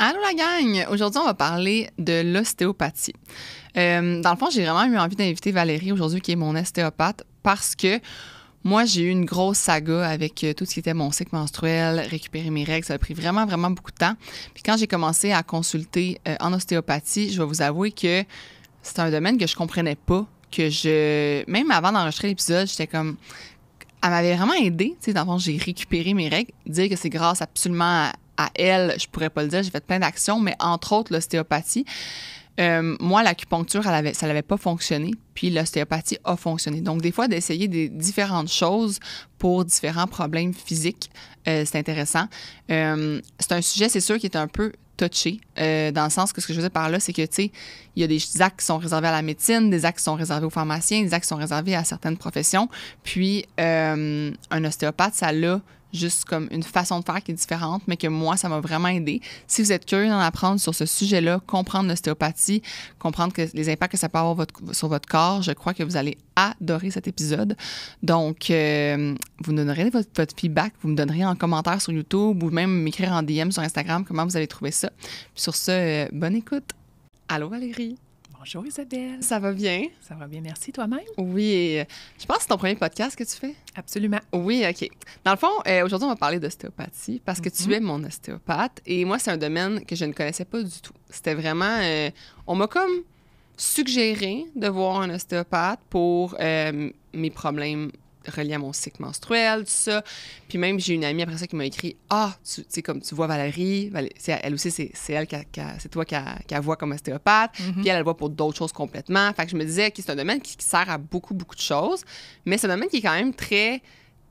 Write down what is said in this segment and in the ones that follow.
Allô la gang! Aujourd'hui, on va parler de l'ostéopathie. Dans le fond, j'ai vraiment eu envie d'inviter Valérie aujourd'hui, qui est mon ostéopathe, parce que moi, j'ai eu une grosse saga avec tout ce qui était mon cycle menstruel, récupérer mes règles. Ça a pris vraiment, vraiment beaucoup de temps. Puis quand j'ai commencé à consulter en ostéopathie, je vais vous avouer que c'est un domaine que je comprenais pas, même avant d'enregistrer l'épisode, j'étais comme... Elle m'avait vraiment aidée. Tu sais, dans le fond, j'ai récupéré mes règles. Dire que c'est grâce absolument à elle, je pourrais pas le dire. J'ai fait plein d'actions, mais entre autres, l'ostéopathie. Moi, l'acupuncture, ça n'avait pas fonctionné, puis l'ostéopathie a fonctionné. Donc, des fois, d'essayer des différentes choses pour différents problèmes physiques, c'est intéressant. C'est un sujet, c'est sûr, qui est un peu touché, dans le sens que ce que je veux dire par là, c'est que, tu sais, il y a des actes qui sont réservés à la médecine, des actes qui sont réservés aux pharmaciens, des actes qui sont réservés à certaines professions. Puis, un ostéopathe, ça l'a juste comme une façon de faire qui est différente, mais que moi, ça m'a vraiment aidé. Si vous êtes curieux d'en apprendre sur ce sujet-là, comprendre l'ostéopathie, comprendre les impacts que ça peut avoir sur votre corps, je crois que vous allez adorer cet épisode. Donc, vous me donnerez votre feedback, vous me donnerez en commentaire sur YouTube ou même m'écrire en DM sur Instagram comment vous avez trouvé ça. Puis sur ce, bonne écoute. Allô Valérie. Bonjour Isabelle. Ça va bien? Ça va bien, merci. Toi-même? Oui. Je pense que c'est ton premier podcast que tu fais. Absolument. Oui, OK. Dans le fond, aujourd'hui, on va parler d'ostéopathie parce que tu es mon ostéopathe et moi, c'est un domaine que je ne connaissais pas du tout. C'était vraiment... on m'a comme suggéré de voir un ostéopathe pour mes problèmes reliés à mon cycle menstruel, tout ça. Puis même, j'ai une amie après ça qui m'a écrit « Ah, tu sais, comme tu vois Valérie, elle aussi, c'est elle c'est toi qui voit comme ostéopathe. Puis elle voit pour d'autres choses complètement. Fait que je me disais que c'est un domaine qui sert à beaucoup, beaucoup de choses, mais c'est un domaine qui est quand même très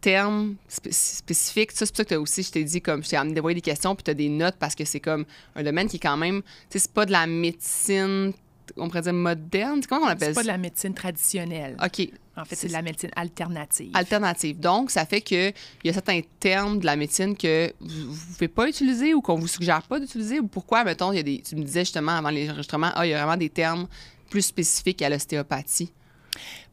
terme spécifique. Ça, c'est pour ça que aussi, je t'ai dit, comme, je t'ai amené d'envoyer des questions, puis tu as des notes parce que c'est comme un domaine qui est quand même, tu sais, c'est pas de la médecine, on pourrait dire moderne. Comment on appelle ça? C'est pas de la médecine traditionnelle. OK. En fait, c'est de la médecine alternative. Alternative. Donc, ça fait qu'il y a certains termes de la médecine que vous ne pouvez pas utiliser ou qu'on vous suggère pas d'utiliser. Ou pourquoi, mettons, tu me disais justement avant les enregistrements, il y a vraiment des termes plus spécifiques à l'ostéopathie.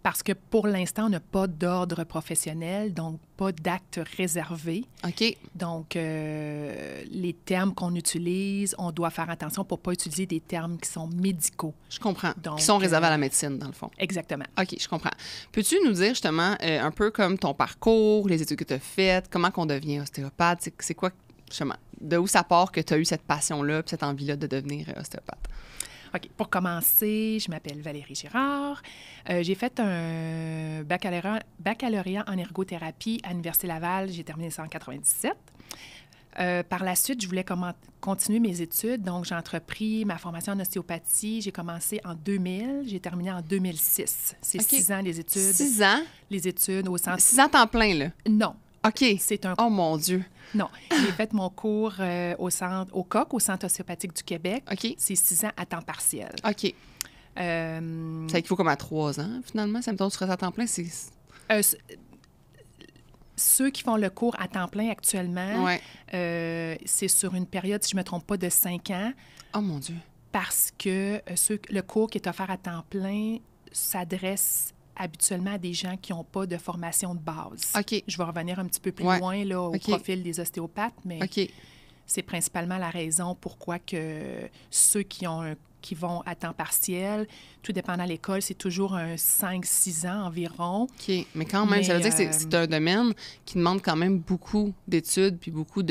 Parce que pour l'instant, on n'a pas d'ordre professionnel, donc pas d'acte réservé. OK. Donc, les termes qu'on utilise, on doit faire attention pour ne pas utiliser des termes qui sont médicaux. Je comprends. Donc, qui sont réservés à la médecine, dans le fond. Exactement. OK, je comprends. Peux-tu nous dire justement un peu comme ton parcours, les études que tu as faites, comment qu'on devient ostéopathe? C'est quoi, justement, de où ça part que tu as eu cette passion-là puis cette envie-là de devenir ostéopathe? OK. Pour commencer, je m'appelle Valérie Girard. J'ai fait un baccalauréat en ergothérapie à l'Université Laval. J'ai terminé ça en 1997. Par la suite, je voulais continuer mes études. Donc, j'ai entrepris ma formation en ostéopathie. J'ai commencé en 2000. J'ai terminé en 2006. C'est 6 ans les études. 6 ans? Les études au centre... 6 ans temps plein, là? Non. OK. C'est un... Oh, mon Dieu. Non. J'ai fait mon cours au COC, au Centre ostéopathique du Québec. OK. C'est 6 ans à temps partiel. OK. Ça équivaut comme à 3 ans, finalement. Ça me tombe sur à temps plein, c'est... Ceux qui font le cours à temps plein actuellement, ouais. C'est sur une période, si je ne me trompe pas, de 5 ans. Oh, mon Dieu. Parce que le cours qui est offert à temps plein s'adresse habituellement à des gens qui n'ont pas de formation de base. OK. Je vais revenir un petit peu plus loin là, au profil des ostéopathes, mais c'est principalement la raison pourquoi que ceux qui vont à temps partiel, tout dépendant de l'école, c'est toujours un 5-6 ans environ. OK. Mais quand même, ça veut dire que c'est un domaine qui demande quand même beaucoup d'études puis beaucoup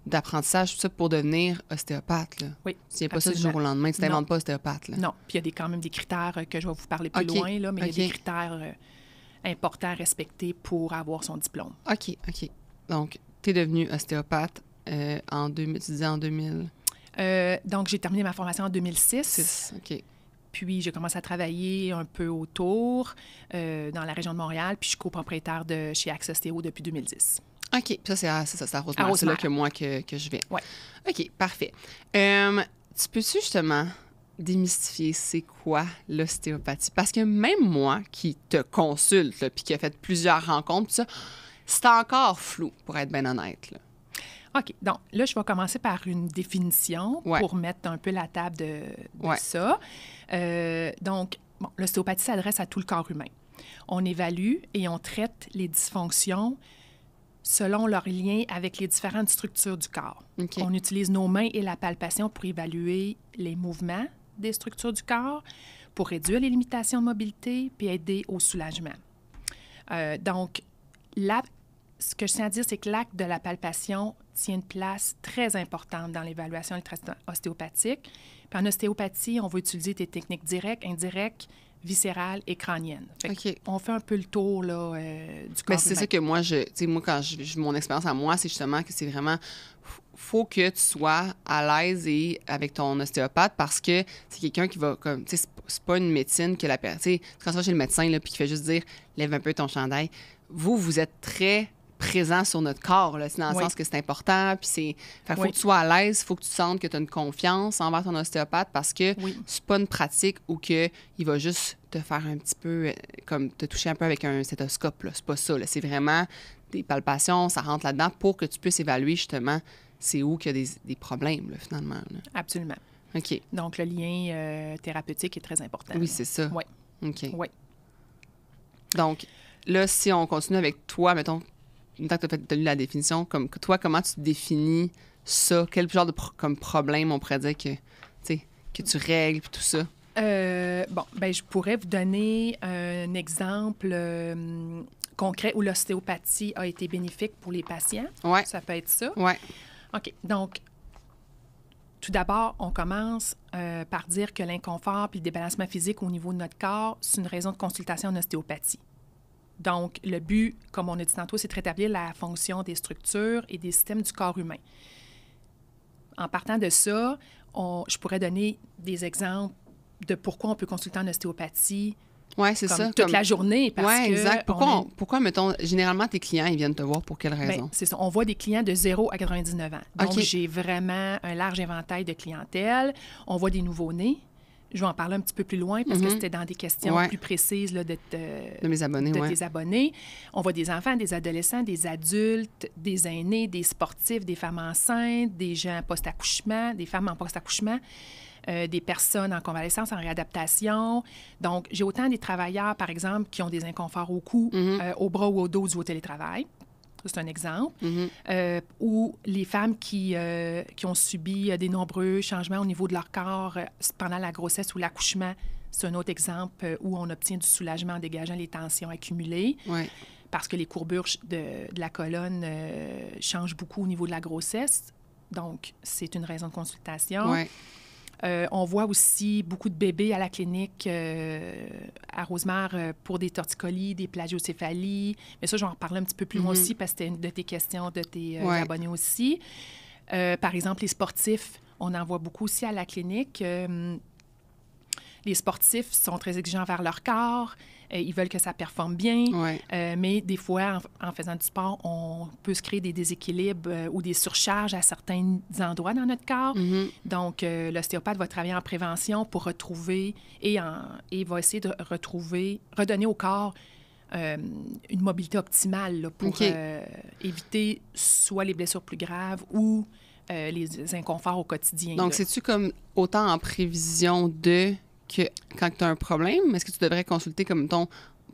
d'apprentissage, tout ça, pour devenir ostéopathe. Là. Oui, c'est pas ça du jour au lendemain. Tu t'inventes pas ostéopathe. Là. Non. Puis il y a quand même des critères que je vais vous parler plus loin, là, mais il y a des critères importants à respecter pour avoir son diplôme. OK. Donc, tu es devenue ostéopathe en 2000, tu disais en 2000... donc, j'ai terminé ma formation en 2006. OK. Puis, j'ai commencé à travailler un peu autour dans la région de Montréal. Puis, je suis copropriétaire de chez Axe Ostéo depuis 2010. OK. Ça, c'est à Rosemère. C'est là que moi que je vais. Oui. OK, parfait. Tu peux-tu justement démystifier c'est quoi l'ostéopathie? Parce que même moi qui te consulte puis qui a fait plusieurs rencontres, tout ça, c'est encore flou, pour être bien honnête. Là. OK. Donc, là, je vais commencer par une définition pour mettre un peu la table de ça. Donc, l'ostéopathie s'adresse à tout le corps humain. On évalue et on traite les dysfonctions selon leur lien avec les différentes structures du corps. OK. On utilise nos mains et la palpation pour évaluer les mouvements des structures du corps, pour réduire les limitations de mobilité puis aider au soulagement. Donc, ce que je tiens à dire, c'est que l'acte de la palpation tient une place très importante dans l'évaluation des traitements ostéopathiques. Puis en ostéopathie, on va utiliser des techniques directes, indirectes, viscérales et crâniennes. Fait OK. on fait un peu le tour là, du corps Mais c'est humain. ça que moi, quand mon expérience à moi, c'est justement que c'est vraiment, faut que tu sois à l'aise avec ton ostéopathe parce que c'est quelqu'un qui va, comme, tu sais, c'est pas une médecine que la personne, tu sais, quand tu vas chez le médecin, là, puis qui fait juste dire, lève un peu ton chandail, vous êtes très présent sur notre corps, là, c'est dans le Oui. sens que c'est important, puis faut Oui. que tu sois à l'aise, il faut que tu sentes que tu as une confiance envers ton ostéopathe parce que Oui. c'est pas une pratique où que il va juste te faire un petit peu, comme te toucher un peu avec un stéthoscope, là. C'est pas ça, là. C'est vraiment des palpations, ça rentre là-dedans pour que tu puisses évaluer justement c'est où qu'il y a des problèmes, là, finalement. Là. Absolument. OK. Donc, le lien thérapeutique est très important. Oui, c'est ça. Oui. OK. Oui. Donc, là, si on continue avec toi, mettons, une fois que tu as lu la définition, comme toi, comment tu définis ça? Quel genre de comme problème on pourrait dire que tu règles puis tout ça? Je pourrais vous donner un exemple concret où l'ostéopathie a été bénéfique pour les patients. Ouais. Ça peut être ça. Ouais. OK. Donc, tout d'abord, on commence par dire que l'inconfort puis le débalancement physique au niveau de notre corps, c'est une raison de consultation en ostéopathie. Donc, le but, comme on a dit tantôt, c'est de rétablir la fonction des structures et des systèmes du corps humain. En partant de ça, je pourrais donner des exemples de pourquoi on peut consulter en ostéopathie Oui, c'est ça. toute la journée. Oui, exact. Pourquoi, mettons, généralement, tes clients, ils viennent te voir pour quelle raison? Bien, c'est ça. On voit des clients de 0 à 99 ans. Donc, OK. j'ai vraiment un large éventail de clientèle. On voit des nouveau-nés. Je vais en parler un petit peu plus loin parce que c'était dans des questions plus précises là, de mes abonnés, tes abonnés. On voit des enfants, des adolescents, des adultes, des aînés, des sportifs, des femmes enceintes, des gens post-accouchement, des femmes en post-accouchement, des personnes en convalescence, en réadaptation. Donc, j'ai autant des travailleurs, par exemple, qui ont des inconforts au cou, au bras ou au dos dû au télétravail. C'est un exemple. Ou les femmes qui ont subi des nombreux changements au niveau de leur corps pendant la grossesse ou l'accouchement. C'est un autre exemple où on obtient du soulagement en dégageant les tensions accumulées. Ouais. Parce que les courbures de la colonne changent beaucoup au niveau de la grossesse. Donc, c'est une raison de consultation. Ouais. On voit aussi beaucoup de bébés à la clinique à Rosemère pour des torticolis, des plagiocéphalies. Mais ça, je vais en reparler un petit peu plus loin aussi parce que c'était une de tes questions de tes abonnés aussi. Par exemple, les sportifs, on en voit beaucoup aussi à la clinique. Les sportifs sont très exigeants envers leur corps. Ils veulent que ça performe bien. Ouais. Mais des fois, en faisant du sport, on peut se créer des déséquilibres ou des surcharges à certains endroits dans notre corps. Donc, l'ostéopathe va travailler en prévention pour retrouver et va essayer de redonner au corps une mobilité optimale là, pour éviter soit les blessures plus graves ou les inconforts au quotidien. Donc, là. c'est-tu comme autant en prévision que quand tu as un problème, est-ce que tu devrais consulter comme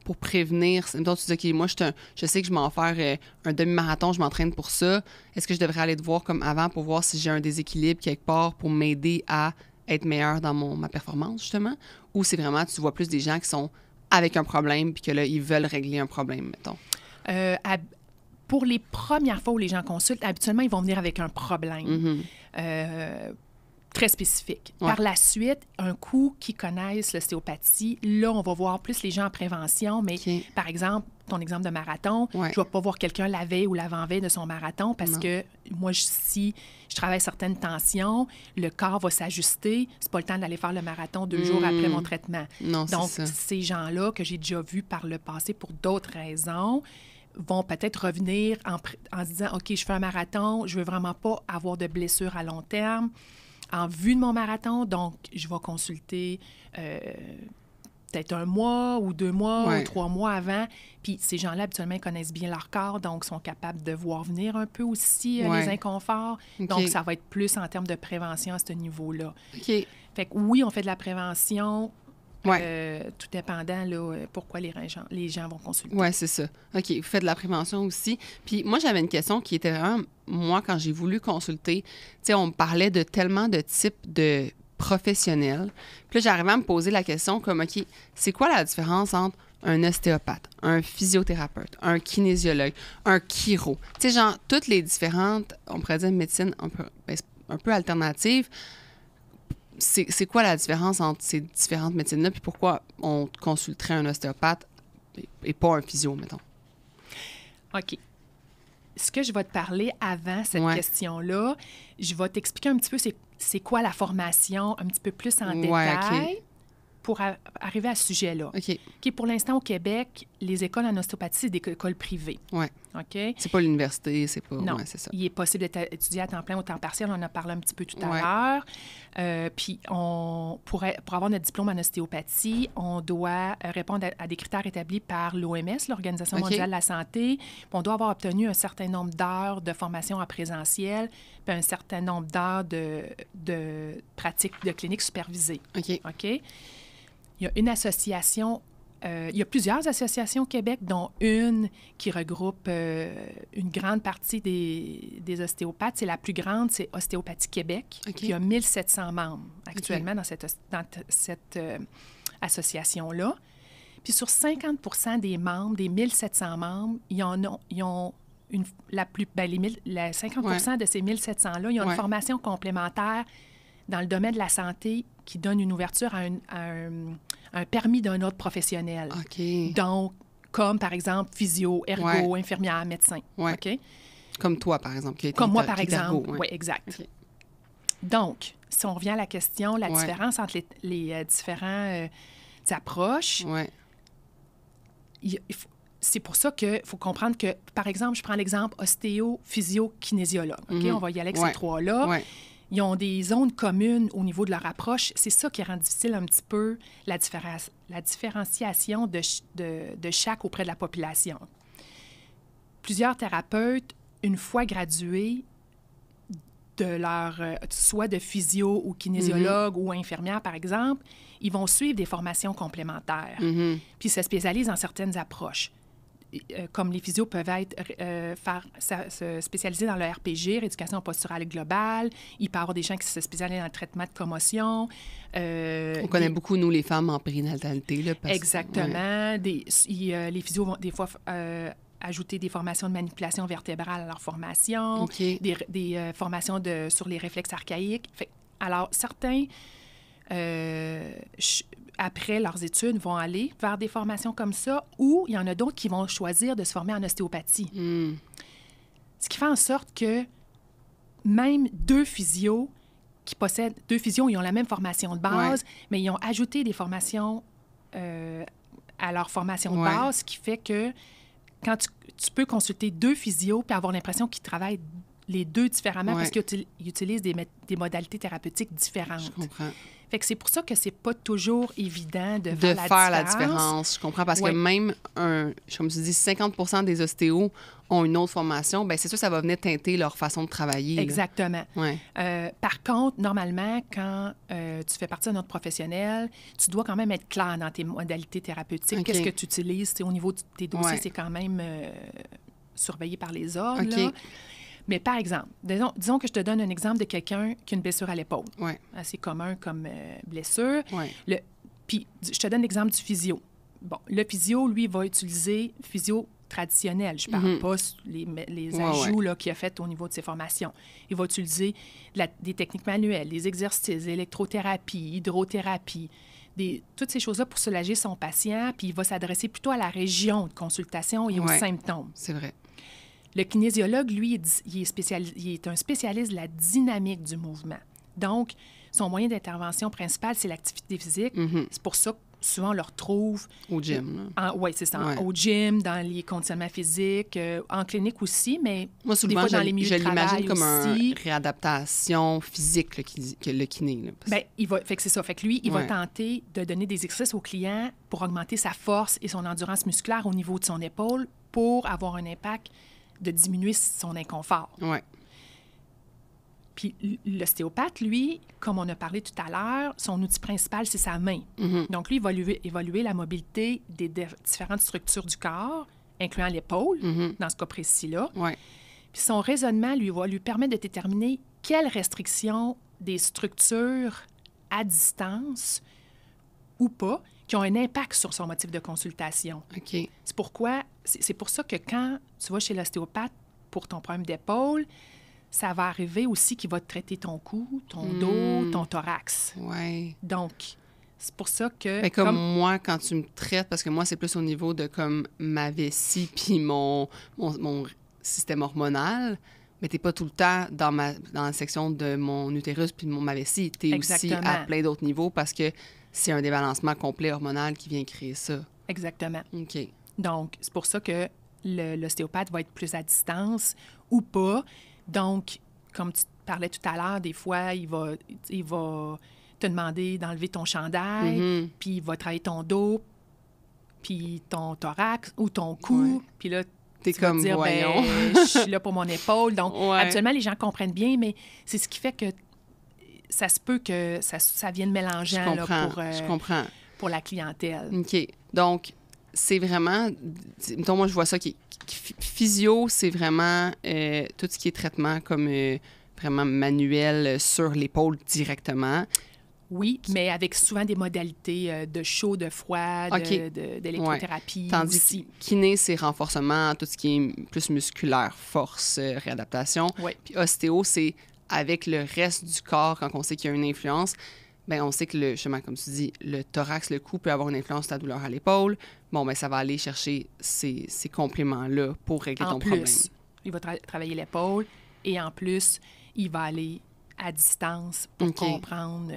pour prévenir? Mettons, tu dis, OK, moi, je sais que je m'en faire un demi-marathon, je m'entraîne pour ça. Est-ce que je devrais aller te voir comme avant pour voir si j'ai un déséquilibre quelque part pour m'aider à être meilleur dans ma performance, justement? Ou c'est vraiment, tu vois plus des gens qui sont avec un problème puis que là, ils veulent régler un problème, mettons? Pour les premières fois où les gens consultent, habituellement, ils vont venir avec un problème. Très spécifique. Ouais. Par la suite, un coup qu'ils connaissent l'ostéopathie, là, on va voir plus les gens en prévention, mais par exemple, ton exemple de marathon, je ne vais pas voir quelqu'un la veille ou l'avant-veille de son marathon parce que moi, si je travaille certaines tensions, le corps va s'ajuster. C'est pas le temps d'aller faire le marathon 2 jours après mon traitement. Non, Donc, c'est ça. ces gens-là que j'ai déjà vus par le passé pour d'autres raisons vont peut-être revenir en se disant, OK, je fais un marathon, je veux vraiment pas avoir de blessures à long terme en vue de mon marathon, donc je vais consulter peut-être 1 mois ou 2 mois ou 3 mois avant. Puis ces gens-là, habituellement, ils connaissent bien leur corps, donc sont capables de voir venir un peu aussi les inconforts. Donc, ça va être plus en termes de prévention à ce niveau-là. OK. Fait que oui, on fait de la prévention tout dépendant pourquoi les gens vont consulter. Oui, c'est ça. OK, vous faites de la prévention aussi. Puis moi, j'avais une question qui était vraiment, moi, quand j'ai voulu consulter, tu sais, on me parlait de tellement de types de professionnels. Puis là, j'arrivais à me poser la question comme, OK, c'est quoi la différence entre un ostéopathe, un physiothérapeute, un kinésiologue, un chiro? Tu sais, genre, toutes les différentes, on pourrait dire médecine un peu alternatives. C'est quoi la différence entre ces différentes médecines-là, puis pourquoi on consulterait un ostéopathe et pas un physio, mettons? OK. Ce que je vais te parler avant cette question-là, je vais t'expliquer un petit peu c'est quoi la formation un petit peu plus en détail pour arriver à ce sujet-là. OK. Pour l'instant, au Québec, les écoles en ostéopathie, c'est des écoles privées. Oui. OK? C'est pas l'université, c'est pas... Non, c'est ça. il est possible d'étudier à temps plein ou temps partiel. On en a parlé un petit peu tout à l'heure. Puis, pour avoir notre diplôme en ostéopathie, on doit répondre à des critères établis par l'OMS, l'Organisation mondiale de la santé. Puis on doit avoir obtenu un certain nombre d'heures de formation en présentiel, puis un certain nombre d'heures de pratique de clinique supervisée. OK? Il y a une association... il y a plusieurs associations au Québec, dont une qui regroupe une grande partie des ostéopathes. C'est la plus grande, c'est Ostéopathie Québec. Il y a 1700 membres actuellement dans cette association-là. Puis sur 50 des membres, des 1700 membres, ils ont 50 de ces 1700-là, ils ont une formation complémentaire dans le domaine de la santé qui donne une ouverture à un permis d'un autre professionnel. Donc, comme, par exemple, physio, ergo, infirmière, médecin. OK? Comme toi, par exemple. Comme moi, par exemple. Oui, exact. Donc, si on revient à la question, la différence entre les différentes approches, c'est pour ça qu'il faut comprendre que, par exemple, je prends l'exemple ostéo, physio, kinésiologue. OK? On va y aller avec ces trois-là. Ils ont des zones communes au niveau de leur approche. C'est ça qui rend difficile un petit peu la différenciation de chaque auprès de la population. Plusieurs thérapeutes, une fois gradués de leur, soit de physio ou kinésiologue ou infirmière, par exemple, ils vont suivre des formations complémentaires. Puis se spécialisent dans certaines approches. Comme les physios peuvent se spécialiser dans le RPG, rééducation posturale globale. Il peut y avoir des gens qui se spécialisent dans le traitement de commotion. On connaît beaucoup, nous, les femmes en périnatalité. Là, exactement. Les physios vont des fois ajouter des formations de manipulation vertébrale à leur formation, des formations sur les réflexes archaïques. Alors, certains... après leurs études, vont aller vers des formations comme ça, ou il y en a d'autres qui vont choisir de se former en ostéopathie. Ce qui fait en sorte que même deux physios, ils ont la même formation de base, mais ils ont ajouté des formations à leur formation de base, ce qui fait que quand tu peux consulter deux physios puis avoir l'impression qu'ils travaillent les deux différemment parce qu'ils utilisent des modalités thérapeutiques différentes. Je comprends. Fait que c'est pour ça que c'est pas toujours évident de faire la différence. Je comprends, parce que même, comme tu dis, 50 des ostéos ont une autre formation, bien, c'est sûr que ça va venir teinter leur façon de travailler. Exactement. Par contre, normalement, quand tu fais partie d'un autre professionnel, tu dois quand même être clair dans tes modalités thérapeutiques. Qu'est-ce que tu utilises? Au niveau de tes dossiers, c'est quand même surveillé par les ordres. Là. Mais par exemple, disons que je te donne un exemple de quelqu'un qui a une blessure à l'épaule. Assez commun comme blessure. Puis je te donne l'exemple du physio. Bon, le physio, lui, va utiliser physio traditionnel. Je ne parle pas les ajouts qu'il a fait au niveau de ses formations. Il va utiliser des techniques manuelles, des exercices, électrothérapie, hydrothérapie, toutes ces choses-là pour soulager son patient, puis il va s'adresser plutôt à la région de consultation et aux symptômes. C'est vrai. Le kinésiologue, lui, il est un spécialiste de la dynamique du mouvement. Donc, son moyen d'intervention principal, c'est l'activité physique. C'est pour ça que souvent, on le retrouve... Au gym. Oui, c'est ça. Au gym, dans les conditionnements physiques, en clinique aussi, mais moi, souvent, des fois, dans les milieux de travail comme aussi. Une réadaptation physique, le kiné. Là, fait que c'est ça. Fait que lui, il va tenter de donner des exercices aux clients pour augmenter sa force et son endurance musculaire au niveau de son épaule pour avoir un impact de diminuer son inconfort. Puis l'ostéopathe, lui, comme on a parlé tout à l'heure, son outil principal, c'est sa main. Donc, lui, il va évaluer la mobilité des différentes structures du corps, incluant l'épaule, dans ce cas précis-là. Ouais. Puis son raisonnement, lui, va lui permettre de déterminer quelles restrictions des structures à distance ou pas qui ont un impact sur son motif de consultation. OK. C'est pour ça que quand tu vas chez l'ostéopathe pour ton problème d'épaule, ça va arriver aussi qu'il va te traiter ton cou, ton dos, ton thorax. Ouais. Donc, c'est pour ça que... Mais comme moi, quand tu me traites, parce que moi, c'est plus au niveau de comme ma vessie puis mon système hormonal, mais t'es pas tout le temps dans la section de mon utérus puis de ma vessie. T'es aussi à plein d'autres niveaux parce que c'est un débalancement complet hormonal qui vient créer ça. Exactement. OK. Donc, c'est pour ça que l'ostéopathe va être plus à distance ou pas. Donc, comme tu parlais tout à l'heure, des fois, il va te demander d'enlever ton chandail, puis il va travailler ton dos, puis ton thorax ou ton cou. Puis là, t'es comme, dire, voyons. je suis là pour mon épaule. Donc, habituellement, les gens comprennent bien, mais c'est ce qui fait que ça se peut que ça vienne mélangeant Je comprends. Pour la clientèle. OK. Donc, c'est vraiment... Mettons, moi, je vois ça qui physio, c'est vraiment tout ce qui est traitement comme vraiment manuel sur l'épaule directement. Oui, mais avec souvent des modalités de chaud, de froid, d'électrothérapie. Ouais. Tandis aussi. que kiné, c'est renforcement, tout ce qui est plus musculaire, force, réadaptation. Oui. Puis ostéo, c'est avec le reste du corps, quand on sait qu'il y a une influence, bien, on sait que, justement, comme tu dis, le thorax, le cou peut avoir une influence sur ta douleur à l'épaule. Bon, bien, ça va aller chercher ces compléments-là pour régler ton problème. Il va travailler l'épaule et en plus, il va aller à distance pour comprendre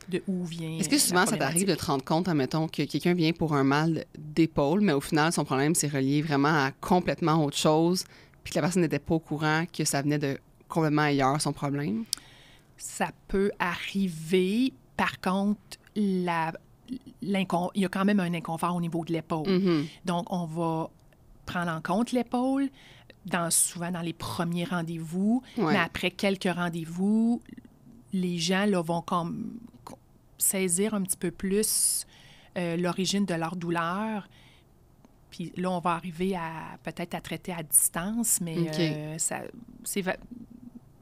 de où vient. Est-ce que souvent, ça t'arrive de te rendre compte, admettons, que quelqu'un vient pour un mal d'épaule, mais au final, son problème, c'est relié vraiment à complètement autre chose, puis que la personne n'était pas au courant que ça venait de complètement ailleurs, son problème? Ça peut arriver. Par contre, il y a quand même un inconfort au niveau de l'épaule. Donc, on va prendre en compte l'épaule souvent dans les premiers rendez-vous, mais après quelques rendez-vous, les gens là, vont comme saisir un petit peu plus l'origine de leur douleur. Puis là, on va arriver peut-être à traiter à distance, mais c'est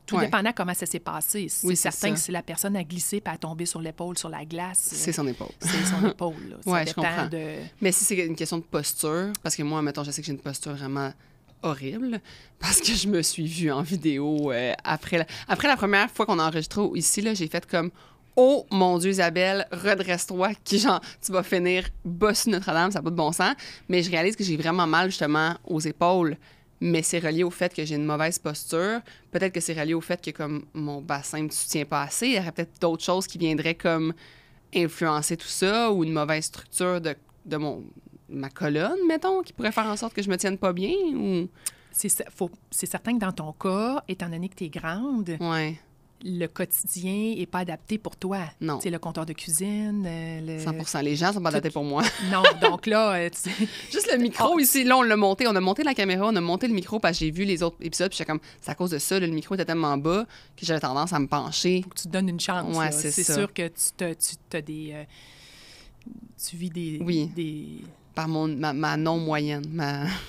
tout dépendant comment ça s'est passé. C'est certain que si la personne a glissé et a tombé sur l'épaule, sur la glace... C'est son épaule. C'est son épaule. Ça je comprends. Mais si c'est une question de posture, parce que moi, mettons, je sais que j'ai une posture vraiment horrible, parce que je me suis vue en vidéo après la première fois qu'on a enregistré ici, là, j'ai fait comme « Oh, mon Dieu, Isabelle, redresse-toi, tu vas finir bossu Notre-Dame, ça n'a pas de bon sens. » Mais je réalise que j'ai vraiment mal, justement, aux épaules. Mais c'est relié au fait que j'ai une mauvaise posture. Peut-être que c'est relié au fait que comme mon bassin ne me soutient pas assez. Il y aurait peut-être d'autres choses qui viendraient comme influencer tout ça ou une mauvaise structure de ma colonne, mettons, qui pourrait faire en sorte que je me tienne pas bien. Ou... C'est certain que dans ton cas, étant donné que tu es grande, le quotidien n'est pas adapté pour toi. Non. Tu sais, le comptoir de cuisine... 100%. Les gens sont pas adaptés pour moi. Non, donc là... Juste le micro ici, là, on l'a monté. On a monté la caméra, on a monté le micro parce que j'ai vu les autres épisodes, puis j'étais comme, c'est à cause de ça, là, le micro était tellement bas que j'avais tendance à me pencher. Faut que tu te donnes une chance. Ouais, c'est ça. Sûr que tu as des... tu vis des... Oui. des... Par ma non-moyenne.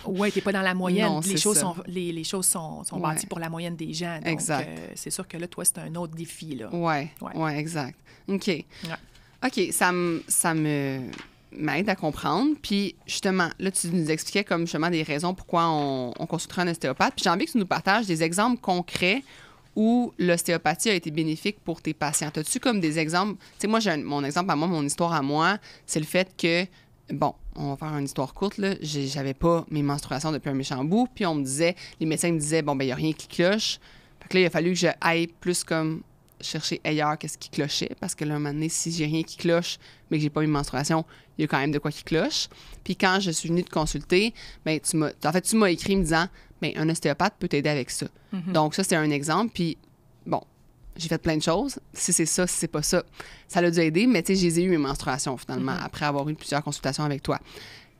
Oui, tu n'es pas dans la moyenne. Non, les choses sont bâties pour la moyenne des gens. Donc, exact. C'est sûr que là, toi, c'est un autre défi. Oui, exact. OK. Ouais. OK, ça m'aide à comprendre. Puis, justement, là, tu nous expliquais comme justement des raisons pourquoi on consulterait un ostéopathe. Puis, j'ai envie que tu nous partages des exemples concrets où l'ostéopathie a été bénéfique pour tes patients. As-tu comme des exemples? Tu sais, moi, mon exemple à moi, mon histoire à moi, c'est le fait que bon, on va faire une histoire courte, là. J'avais pas mes menstruations depuis un méchant bout, puis les médecins me disaient, bon, ben il n'y a rien qui cloche. Fait que là, il a fallu que j'aille plus comme chercher ailleurs qu'est-ce qui clochait, parce que là, un moment donné, si j'ai rien qui cloche, mais que j'ai pas mes menstruations, il y a quand même de quoi qui cloche. Puis quand je suis venue te consulter, ben tu m'as écrit me disant, ben un ostéopathe peut t'aider avec ça. Donc ça, c'était un exemple, puis bon, j'ai fait plein de choses. Si c'est ça, si c'est pas ça, ça l'a dû aider. Mais tu sais, j'ai eu mes menstruations, finalement, après avoir eu plusieurs consultations avec toi.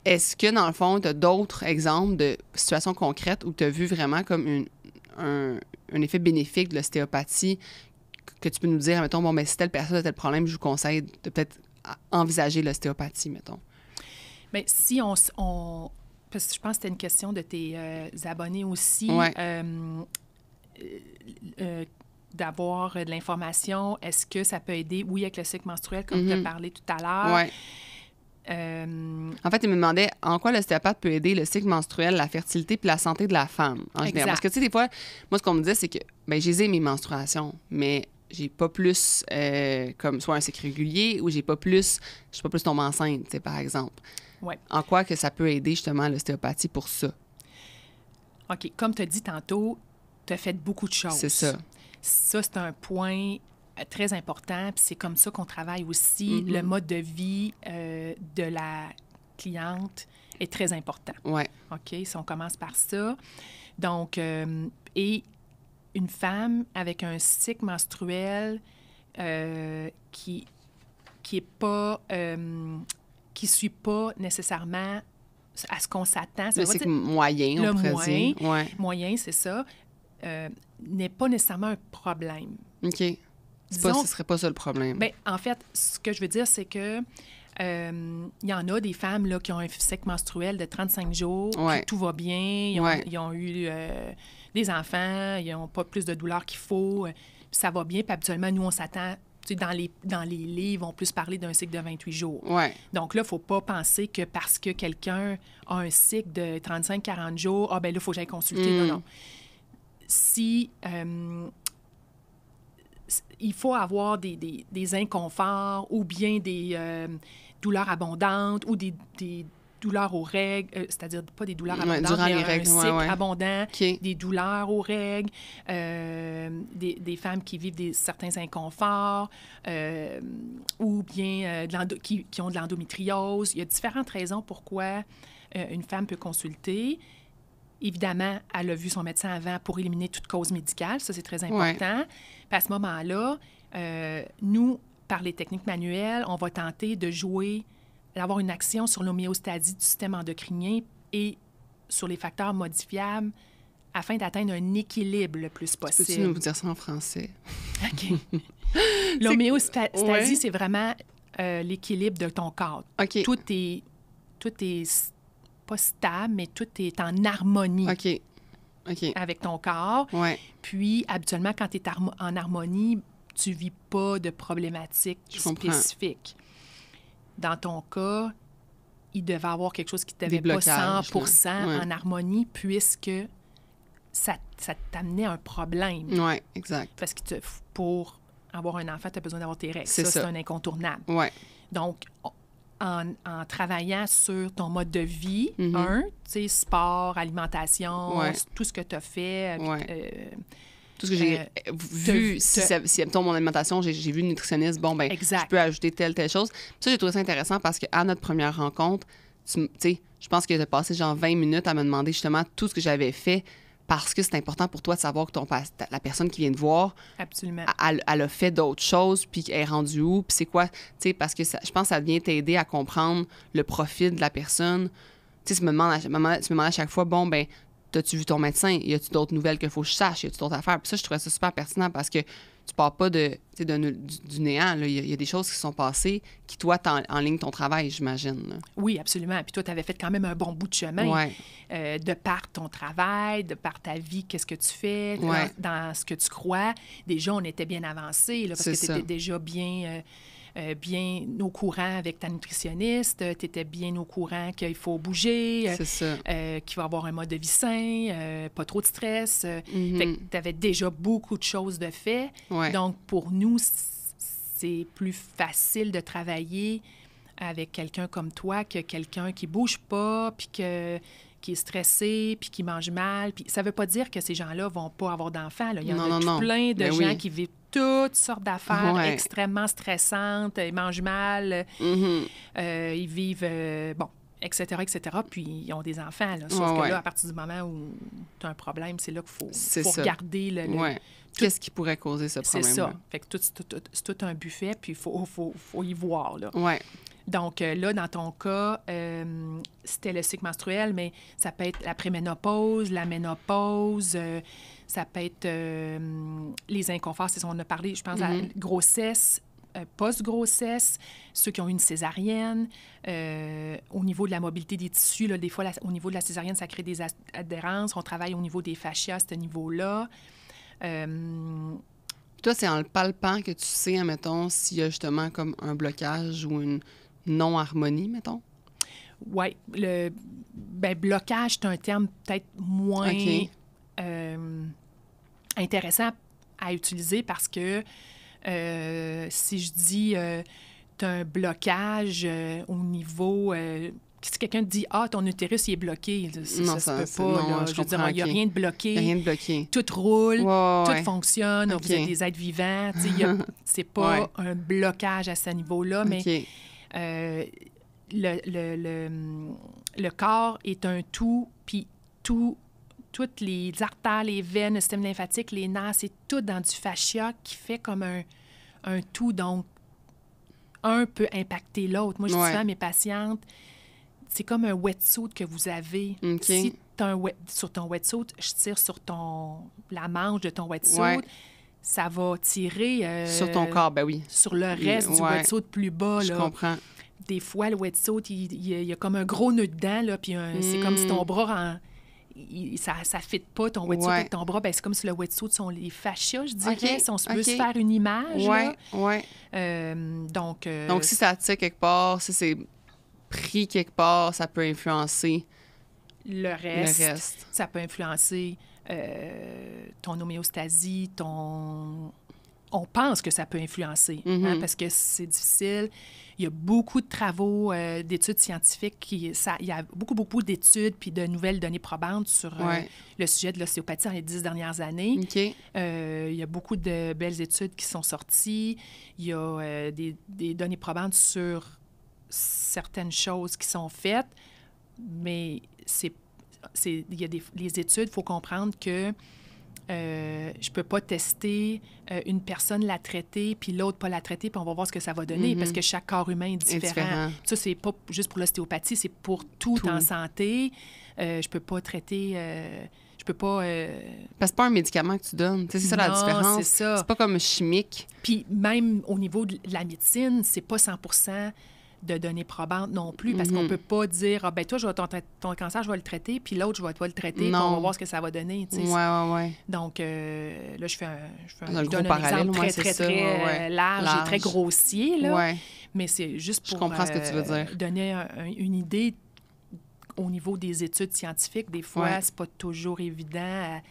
Est-ce que, dans le fond, tu as d'autres exemples de situations concrètes où tu as vu vraiment comme un effet bénéfique de l'ostéopathie que tu peux nous dire, mettons, bon, mais si telle personne a tel problème, je vous conseille de peut-être envisager l'ostéopathie, mettons. Bien, si parce que je pense que c'était une question de tes abonnés aussi. Ouais. D'avoir de l'information, est-ce que ça peut aider? Oui, avec le cycle menstruel, comme tu as parlé tout à l'heure. Ouais. En fait, il me demandait en quoi l'ostéopathe peut aider le cycle menstruel, la fertilité puis la santé de la femme en général. Parce que, tu sais, des fois, moi, ce qu'on me disait, c'est que j'ai mes menstruations, mais j'ai pas plus comme soit un cycle régulier ou je suis pas plus tombée enceinte, tu sais, par exemple. Ouais. En quoi que ça peut aider, justement, l'ostéopathie pour ça? OK. Comme tu as dit tantôt, tu as fait beaucoup de choses. C'est ça. Ça, c'est un point très important. Puis c'est comme ça qu'on travaille aussi. Le mode de vie de la cliente est très important. Oui. OK? Si on commence par ça. Donc, et une femme avec un cycle menstruel qui est pas... qui suit pas nécessairement à ce qu'on s'attend. Le cycle moyen, on pourrait dire. Ouais. Moyen, c'est ça. N'est pas nécessairement un problème. OK. Ce serait pas ça le problème. Bien, en fait, ce que je veux dire, c'est que il y en a des femmes là, qui ont un cycle menstruel de 35 jours, tout va bien, ils ont eu des enfants, ils n'ont pas plus de douleur qu'il faut, puis ça va bien, puis habituellement, nous, on s'attend... Dans les livres, on peut plus parler d'un cycle de 28 jours. Ouais. Donc là, il ne faut pas penser que parce que quelqu'un a un cycle de 35-40 jours, là, il faut que j'aille consulter. Non. Si il faut avoir des inconforts ou bien des douleurs abondantes ou des douleurs aux règles, c'est-à-dire pas des douleurs abondantes, mais un cycle abondant, des douleurs aux règles, des femmes qui vivent certains inconforts ou bien qui ont de l'endométriose. Il y a différentes raisons pourquoi une femme peut consulter. Évidemment, elle a vu son médecin avant pour éliminer toute cause médicale. Ça, c'est très important. Puis à ce moment-là, nous, par les techniques manuelles, on va tenter de d'avoir une action sur l'homéostasie du système endocrinien et sur les facteurs modifiables afin d'atteindre un équilibre le plus possible. Peux-tu nous dire ça en français? OK. L'homéostasie, c'est vraiment l'équilibre de ton corps. OK. Tout est pas stable, mais tout est en harmonie avec ton corps. Ouais. Puis, habituellement, quand tu es en harmonie, tu vis pas de problématiques spécifiques. Dans ton cas, il devait avoir quelque chose qui n'était pas 100% en harmonie puisque ça t'amenait un problème. Oui, exact. Parce que pour avoir un enfant, tu as besoin d'avoir tes règles. Ça, c'est un incontournable. Ouais. Donc, en travaillant sur ton mode de vie, tu sais, sport, alimentation, tout ce que tu as fait. Tout ce que j'ai vu, si mettons, mon alimentation, j'ai vu une nutritionniste, je peux ajouter telle chose. Puis ça, j'ai trouvé ça intéressant parce qu'à notre première rencontre, tu sais, je pense que tu as passé genre 20 minutes à me demander justement tout ce que j'avais fait parce que c'est important pour toi de savoir que la personne qui vient te voir, absolument, elle a fait d'autres choses, puis elle est rendue où, puis c'est quoi, tu sais, parce que je pense que ça vient t'aider à comprendre le profil de la personne. Tu sais, tu me demandes à chaque fois, as-tu vu ton médecin? Y a-tu d'autres nouvelles qu'il faut que je sache? Y a-tu d'autres affaires? Puis ça, je trouvais ça super pertinent parce que tu pars pas du néant. Il y a des choses qui se sont passées qui, toi, en ligne ton travail, j'imagine. Là. Oui, absolument. Puis toi, tu avais fait quand même un bon bout de chemin. De par ton travail, de par ta vie, qu'est-ce que tu fais, dans ce que tu crois. Déjà, on était bien avancé parce que tu étais déjà bien au courant avec ta nutritionniste, tu étais bien au courant qu'il faut bouger, qu'il va avoir un mode de vie sain, pas trop de stress. Fait que tu avais déjà beaucoup de choses de fait. Donc, pour nous, c'est plus facile de travailler avec quelqu'un comme toi que quelqu'un qui bouge pas, puis qui est stressé, puis qui mange mal. Puis ça veut pas dire que ces gens-là vont pas avoir d'enfants. Là. Il y en a plein de gens qui vivent toutes sortes d'affaires extrêmement stressantes. Ils mangent mal, ils vivent, etc., etc. Puis ils ont des enfants. Là. Sauf que là, à partir du moment où tu as un problème, c'est là qu'il faut regarder le qu'est-ce qui pourrait causer ce problème-là? C'est ça. Fait que c'est tout un buffet, puis il faut y voir. Là. Donc, là, dans ton cas, c'était le cycle menstruel, mais ça peut être la préménopause, la ménopause, ça peut être les inconforts, c'est ce qu'on a parlé, je pense, à la grossesse, post-grossesse, ceux qui ont eu une césarienne, au niveau de la mobilité des tissus, là, des fois, au niveau de la césarienne, ça crée des adhérences. On travaille au niveau des fascias à ce niveau-là. Toi, c'est en le palpant que tu sais, admettons, s'il y a justement comme un blocage ou une non-harmonie, mettons? Oui. Blocage, c'est un terme peut-être moins intéressant à utiliser parce que si je dis tu as un blocage au niveau... si quelqu'un te dit « Ah, ton utérus, il est bloqué », ça se peut pas. Non, là. Je veux dire, il n'y a rien de bloqué. Il n'y a rien de bloqué. Tout roule, tout fonctionne, vous êtes des êtres vivants. C'est pas un blocage à ce niveau-là, mais le corps est un tout, puis toutes les artères, les veines, le système lymphatique, les nerfs, c'est tout dans du fascia qui fait comme un tout. Donc, un peut impacter l'autre. Moi, je dis souvent à mes patientes, c'est comme un wetsuit que vous avez. Si tu as sur ton wetsuit, je tire sur la manche de ton wetsuit, ça va tirer... sur ton corps, ben oui. Sur le reste du wetsuit plus bas. Je comprends. Des fois, le wetsuit, il y a comme un gros nœud dedans, là, puis c'est comme si ton bras... ça ne fit pas ton wetsuit avec ton bras. Ben, c'est comme si le wetsuit sont les fascias, je dirais. Si on veut se faire une image. Donc, si ça tire quelque part, si c'est pris quelque part, ça peut influencer le reste. Ça peut influencer ton homéostasie, On pense que ça peut influencer, parce que c'est difficile. Il y a beaucoup de travaux, d'études scientifiques. Il y a beaucoup d'études puis de nouvelles données probantes sur le sujet de l'ostéopathie dans les 10 dernières années. Il y a beaucoup de belles études qui sont sorties. Il y a des données probantes sur certaines choses qui sont faites, mais il y a les études, il faut comprendre que je peux pas tester une personne la traiter, puis l'autre pas la traiter, puis on va voir ce que ça va donner, parce que chaque corps humain est différent. Ça, c'est pas juste pour l'ostéopathie, c'est pour tout en santé. Je peux pas traiter... je peux pas... Parce que c'est pas un médicament que tu donnes. C'est ça la différence. C'est ça. C'est pas comme chimique. Puis même au niveau de la médecine, c'est pas 100% de données probantes non plus, parce qu'on peut pas dire « Ah, ben toi, ton cancer, je vais le traiter, puis l'autre, je vais pas le traiter, puis on va voir ce que ça va donner. » Donc, là, je donne un exemple très large et très grossier, là. Mais c'est juste pour ce que tu veux dire. Donner une idée au niveau des études scientifiques. Des fois, c'est pas toujours évident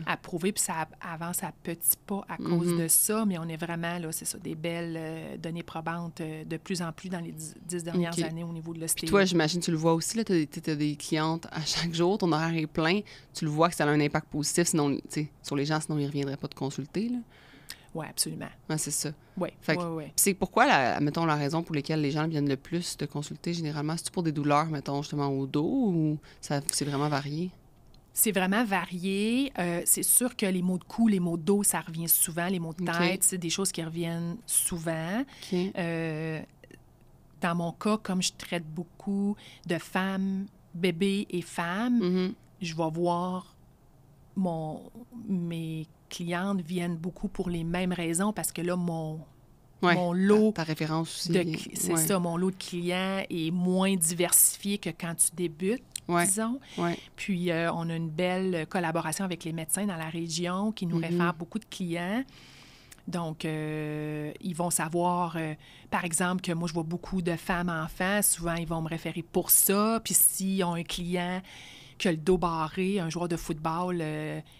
à prouver, puis ça avance à petits pas à cause de ça, mais on est vraiment, là, c'est ça, des belles données probantes de plus en plus dans les 10 dernières années au niveau de l'ostéo. Puis toi, j'imagine, tu le vois aussi, là, tu as des clientes à chaque jour, ton horaire est plein, tu le vois que ça a un impact positif, sinon, sur les gens, sinon ils ne reviendraient pas te consulter, là. Oui, absolument. Ouais, c'est ça. Oui. C'est pourquoi, mettons, la raison pour laquelle les gens viennent le plus te consulter, généralement, c'est-tu pour des douleurs, mettons, justement, au dos, ou c'est vraiment varié? C'est vraiment varié. C'est sûr que les maux de cou, les maux de dos, ça revient souvent. Les maux de tête, c'est des choses qui reviennent souvent. Dans mon cas, comme je traite beaucoup de femmes, bébés et femmes, je vais voir mes clientes viennent beaucoup pour les mêmes raisons, parce que là, mon lot... Ta référence aussi. C'est ça, mon lot de clients est moins diversifié que quand tu débutes, disons. Puis, on a une belle collaboration avec les médecins dans la région qui nous réfèrent beaucoup de clients. Donc, ils vont savoir, par exemple, que moi, je vois beaucoup de femmes-enfants. Souvent, ils vont me référer pour ça. Puis, s'ils ont un client qui a le dos barré, un joueur de football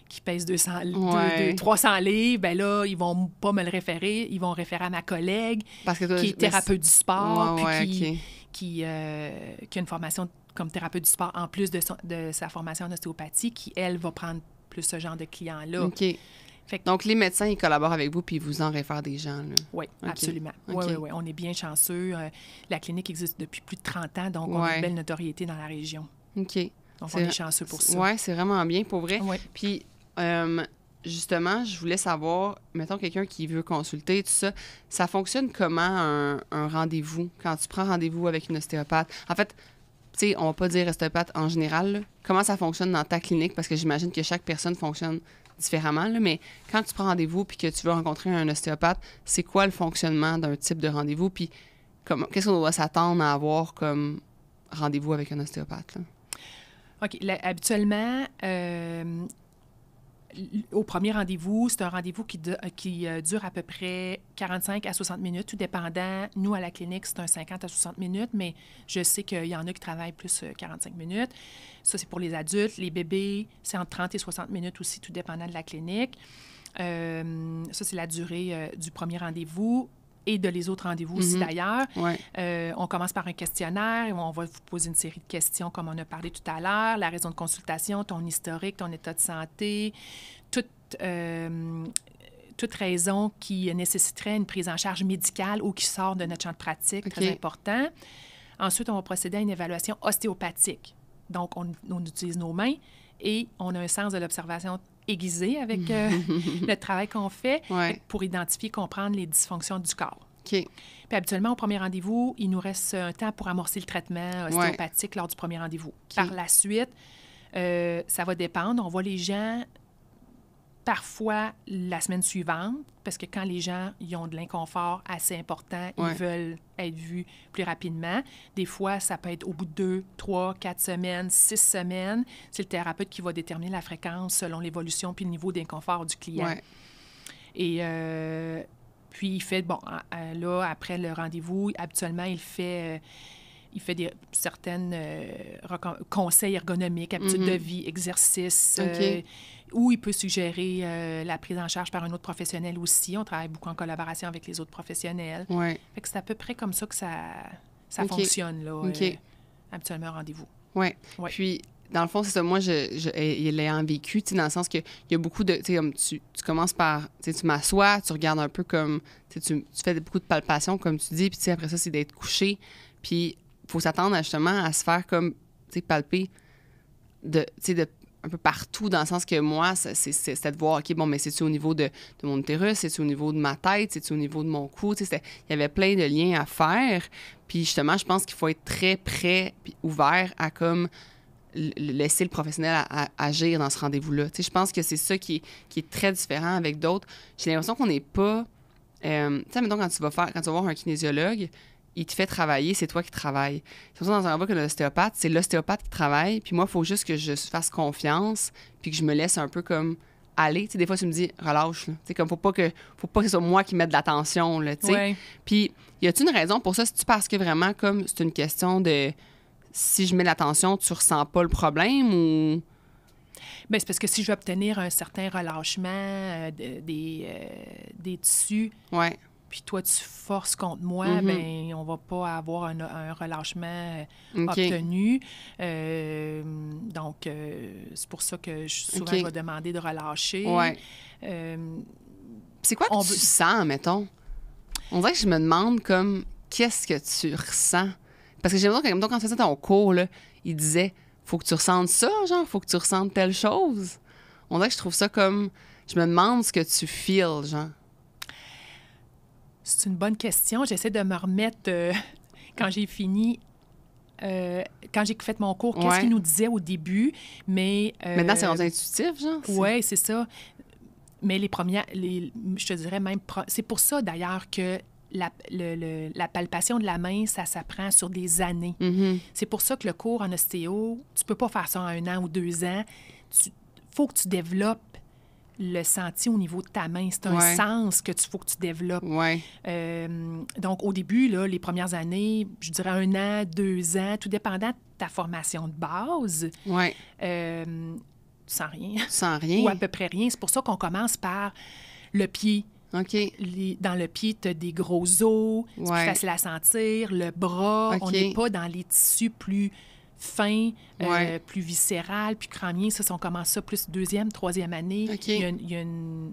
qui pèse 300 livres, bien là, ils vont pas me le référer. Ils vont référer à ma collègue qui est thérapeute du sport, puis qui a une formation comme thérapeute du sport en plus de sa formation en ostéopathie, qui, elle, va prendre plus ce genre de clients-là. Donc, les médecins, ils collaborent avec vous puis ils vous en réfèrent des gens, là. Oui, absolument. Oui. On est bien chanceux. La clinique existe depuis plus de 30 ans, donc on a une belle notoriété dans la région. OK. Donc, on est chanceux pour ça. Oui, c'est vraiment bien, pour vrai. Ouais. Puis, justement, je voulais savoir, mettons quelqu'un qui veut consulter, tout ça, ça fonctionne comment un rendez-vous, quand tu prends rendez-vous avec une ostéopathe? En fait, tu sais, on va pas dire ostéopathe en général, là. Comment ça fonctionne dans ta clinique? Parce que j'imagine que chaque personne fonctionne différemment, là, mais quand tu prends rendez-vous puis que tu veux rencontrer un ostéopathe, c'est quoi le fonctionnement d'un type de rendez-vous? Puis qu'est-ce qu'on doit s'attendre à avoir comme rendez-vous avec un ostéopathe, là? OK. Habituellement, au premier rendez-vous, c'est un rendez-vous qui dure à peu près 45 à 60 minutes, tout dépendant. Nous, à la clinique, c'est un 50 à 60 minutes, mais je sais qu'il y en a qui travaillent plus 45 minutes. Ça, c'est pour les adultes. Les bébés, c'est entre 30 et 60 minutes aussi, tout dépendant de la clinique. Ça, c'est la durée du premier rendez-vous et de les autres rendez-vous aussi, d'ailleurs. Ouais. On commence par un questionnaire et on va vous poser une série de questions, comme on a parlé tout à l'heure, la raison de consultation, ton historique, ton état de santé, toute raison qui nécessiterait une prise en charge médicale ou qui sort de notre champ de pratique, très important. Ensuite, on va procéder à une évaluation ostéopathique. Donc, on utilise nos mains et on a un sens de l'observation aiguisé avec le travail qu'on fait pour identifier, comprendre les dysfonctions du corps. OK. Puis habituellement, au premier rendez-vous, il nous reste un temps pour amorcer le traitement ostéopathique lors du premier rendez-vous. Par la suite, ça va dépendre. On voit les gens parfois la semaine suivante, parce que quand les gens ils ont de l'inconfort assez important, ils veulent être vus plus rapidement. Des fois, ça peut être au bout de 2, 3, 4 semaines, 6 semaines. C'est le thérapeute qui va déterminer la fréquence selon l'évolution puis le niveau d'inconfort du client. Ouais. Et puis, il fait, là, après le rendez-vous, habituellement, il fait certaines conseils ergonomiques, habitudes de vie, exercices, où il peut suggérer la prise en charge par un autre professionnel aussi. On travaille beaucoup en collaboration avec les autres professionnels. Ouais. Fait que c'est à peu près comme ça que ça fonctionne, là, habituellement, un rendez-vous. Oui. Ouais. Puis, dans le fond, c'est ça. Moi, l'ayant vécu, dans le sens qu'il y a beaucoup de... Tu sais, comme tu commences par... Tu m'assois, tu regardes un peu comme... Tu fais beaucoup de palpations, comme tu dis, puis après ça, c'est d'être couché. Puis, il faut s'attendre justement à se faire comme, tu sais, palper de un peu partout, dans le sens que moi, c'était de voir, OK, bon, mais c'est-tu au niveau de mon utérus, c'est-tu au niveau de ma tête, c'est-tu au niveau de mon cou, tu sais, il y avait plein de liens à faire. Puis justement, je pense qu'il faut être très prêt puis ouvert à comme laisser le professionnel à agir dans ce rendez-vous-là. Tu sais, je pense que c'est ça qui est très différent avec d'autres. J'ai l'impression qu'on n'est pas... tu sais, mettons, quand tu vas voir un kinésiologue, il te fait travailler, c'est toi qui travailles. C'est pour ça, dans un endroit que l'ostéopathe, c'est l'ostéopathe qui travaille, puis moi, il faut juste que je fasse confiance, puis que je me laisse un peu comme aller. Tu sais, des fois, tu me dis, relâche, là. Tu sais, comme, faut pas que ce soit moi qui mette de l'attention, là, tu sais. Ouais. Puis, y a-t-il une raison pour ça? C'est-tu parce que vraiment, comme, c'est une question de si je mets de l'attention, tu ressens pas le problème ou... Bien, c'est parce que si je veux obtenir un certain relâchement des tissus... Ouais. Puis toi, tu forces contre moi, bien, on va pas avoir un relâchement obtenu. Donc, c'est pour ça que souvent, je vais demander de relâcher. Ouais. C'est quoi que tu sens, mettons? On dirait que je me demande, comme, qu'est-ce que tu ressens? Parce que j'ai l'impression que, quand tu faisais ton cours, là, il disait, faut que tu ressentes ça, genre, faut que tu ressentes telle chose. On dirait que je trouve ça comme... Je me demande ce que tu feels, genre. C'est une bonne question. J'essaie de me remettre, quand j'ai fini, quand j'ai fait mon cours, qu'est-ce qu'il nous disait au début, mais... Maintenant, c'est rendu intuitif, genre? Oui, c'est ça. Mais les premières, je te dirais même... C'est pour ça, d'ailleurs, que la palpation de la main, ça s'apprend sur des années. C'est pour ça que le cours en ostéo, tu peux pas faire ça en 1 an ou 2 ans. Faut que tu développes le senti au niveau de ta main. C'est un sens que faut que tu développes. Ouais. Donc, au début, là, les premières années, je dirais 1 an, 2 ans, tout dépendant de ta formation de base. Ouais. Sans rien. Sans rien. Ou à peu près rien. C'est pour ça qu'on commence par le pied. OK. Dans le pied, tu as des gros os, c'est plus facile à sentir. Le bras, on n'est pas dans les tissus plus fin, plus viscéral, plus crânien. Ça, on commence ça plus 2e, 3e année. Okay.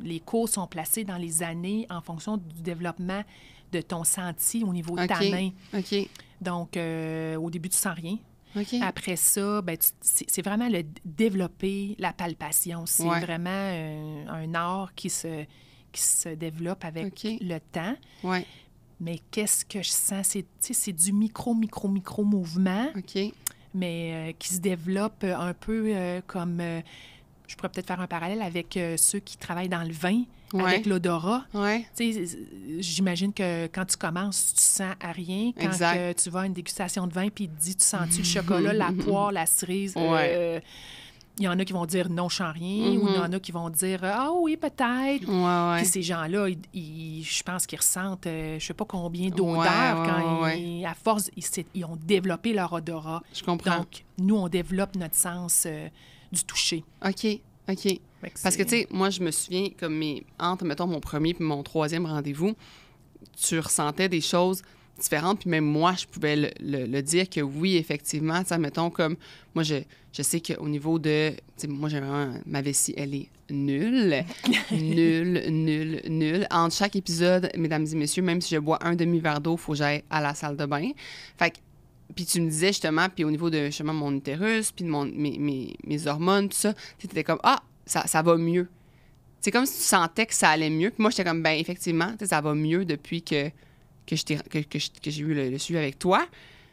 Les cours sont placés dans les années en fonction du développement de ton senti au niveau de ta main. OK. Donc, au début, tu sens rien. OK. Après ça, ben, c'est vraiment le développer la palpation. C'est vraiment un art qui se développe avec le temps. Ouais. Mais qu'est-ce que je sens? C'est du micro mouvement, mais qui se développe un peu comme... je pourrais peut-être faire un parallèle avec ceux qui travaillent dans le vin, avec l'odorat. Ouais. J'imagine que quand tu commences, tu sens à rien. Quand tu vas à une dégustation de vin, puis il te dit, tu sens-tu le chocolat, la poire, la cerise? Il y en a qui vont dire non, je sens rien, ou il y en a qui vont dire ah oui, peut-être. Puis ces gens-là, je pense qu'ils ressentent je sais pas combien d'odeurs quand à force, ils ont développé leur odorat. Je comprends. Donc, nous, on développe notre sens du toucher. OK. Parce que, tu sais, moi, je me souviens, comme entre, mettons, mon premier puis mon troisième rendez-vous, tu ressentais des choses différentes. Puis même moi, je pouvais le dire que oui, effectivement, ça, mettons, comme moi, je sais qu'au niveau de... Moi, j'ai vraiment... Ma vessie, elle est nulle. Nulle. Entre chaque épisode, mesdames et messieurs, même si je bois un demi-verre d'eau, il faut que j'aille à la salle de bain. Fait que... Puis tu me disais, justement, puis au niveau de, justement, mon utérus, puis de mes hormones, tout ça, tu étais comme, ça va mieux. C'est comme si tu sentais que ça allait mieux. Puis moi, j'étais comme, ben effectivement, ça va mieux depuis que j'ai eu le suivi avec toi.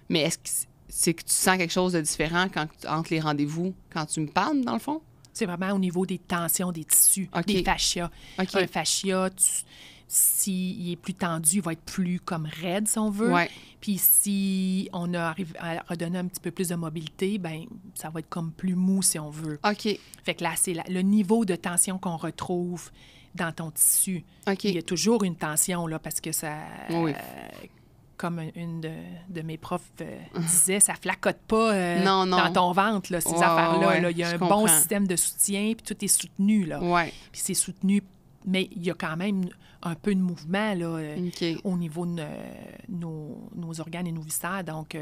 Mais est-ce que c'est que tu sens quelque chose de différent entre les rendez-vous, quand tu me parles, dans le fond? C'est vraiment au niveau des tensions des tissus, des fascias. Un fascia, s'il est plus tendu, il va être plus comme raide, si on veut. Puis si on arrive à redonner un petit peu plus de mobilité, ben ça va être comme plus mou, si on veut. Fait que là, c'est le niveau de tension qu'on retrouve dans ton tissu. Il y a toujours une tension, là, parce que ça... comme une de mes profs disait, ça flacote pas dans ton ventre, là, ces affaires-là. Là. Il y a un bon système de soutien, puis tout est soutenu, là. Puis c'est soutenu, mais il y a quand même un peu de mouvement, là, au niveau de nos organes et nos viscères. Donc,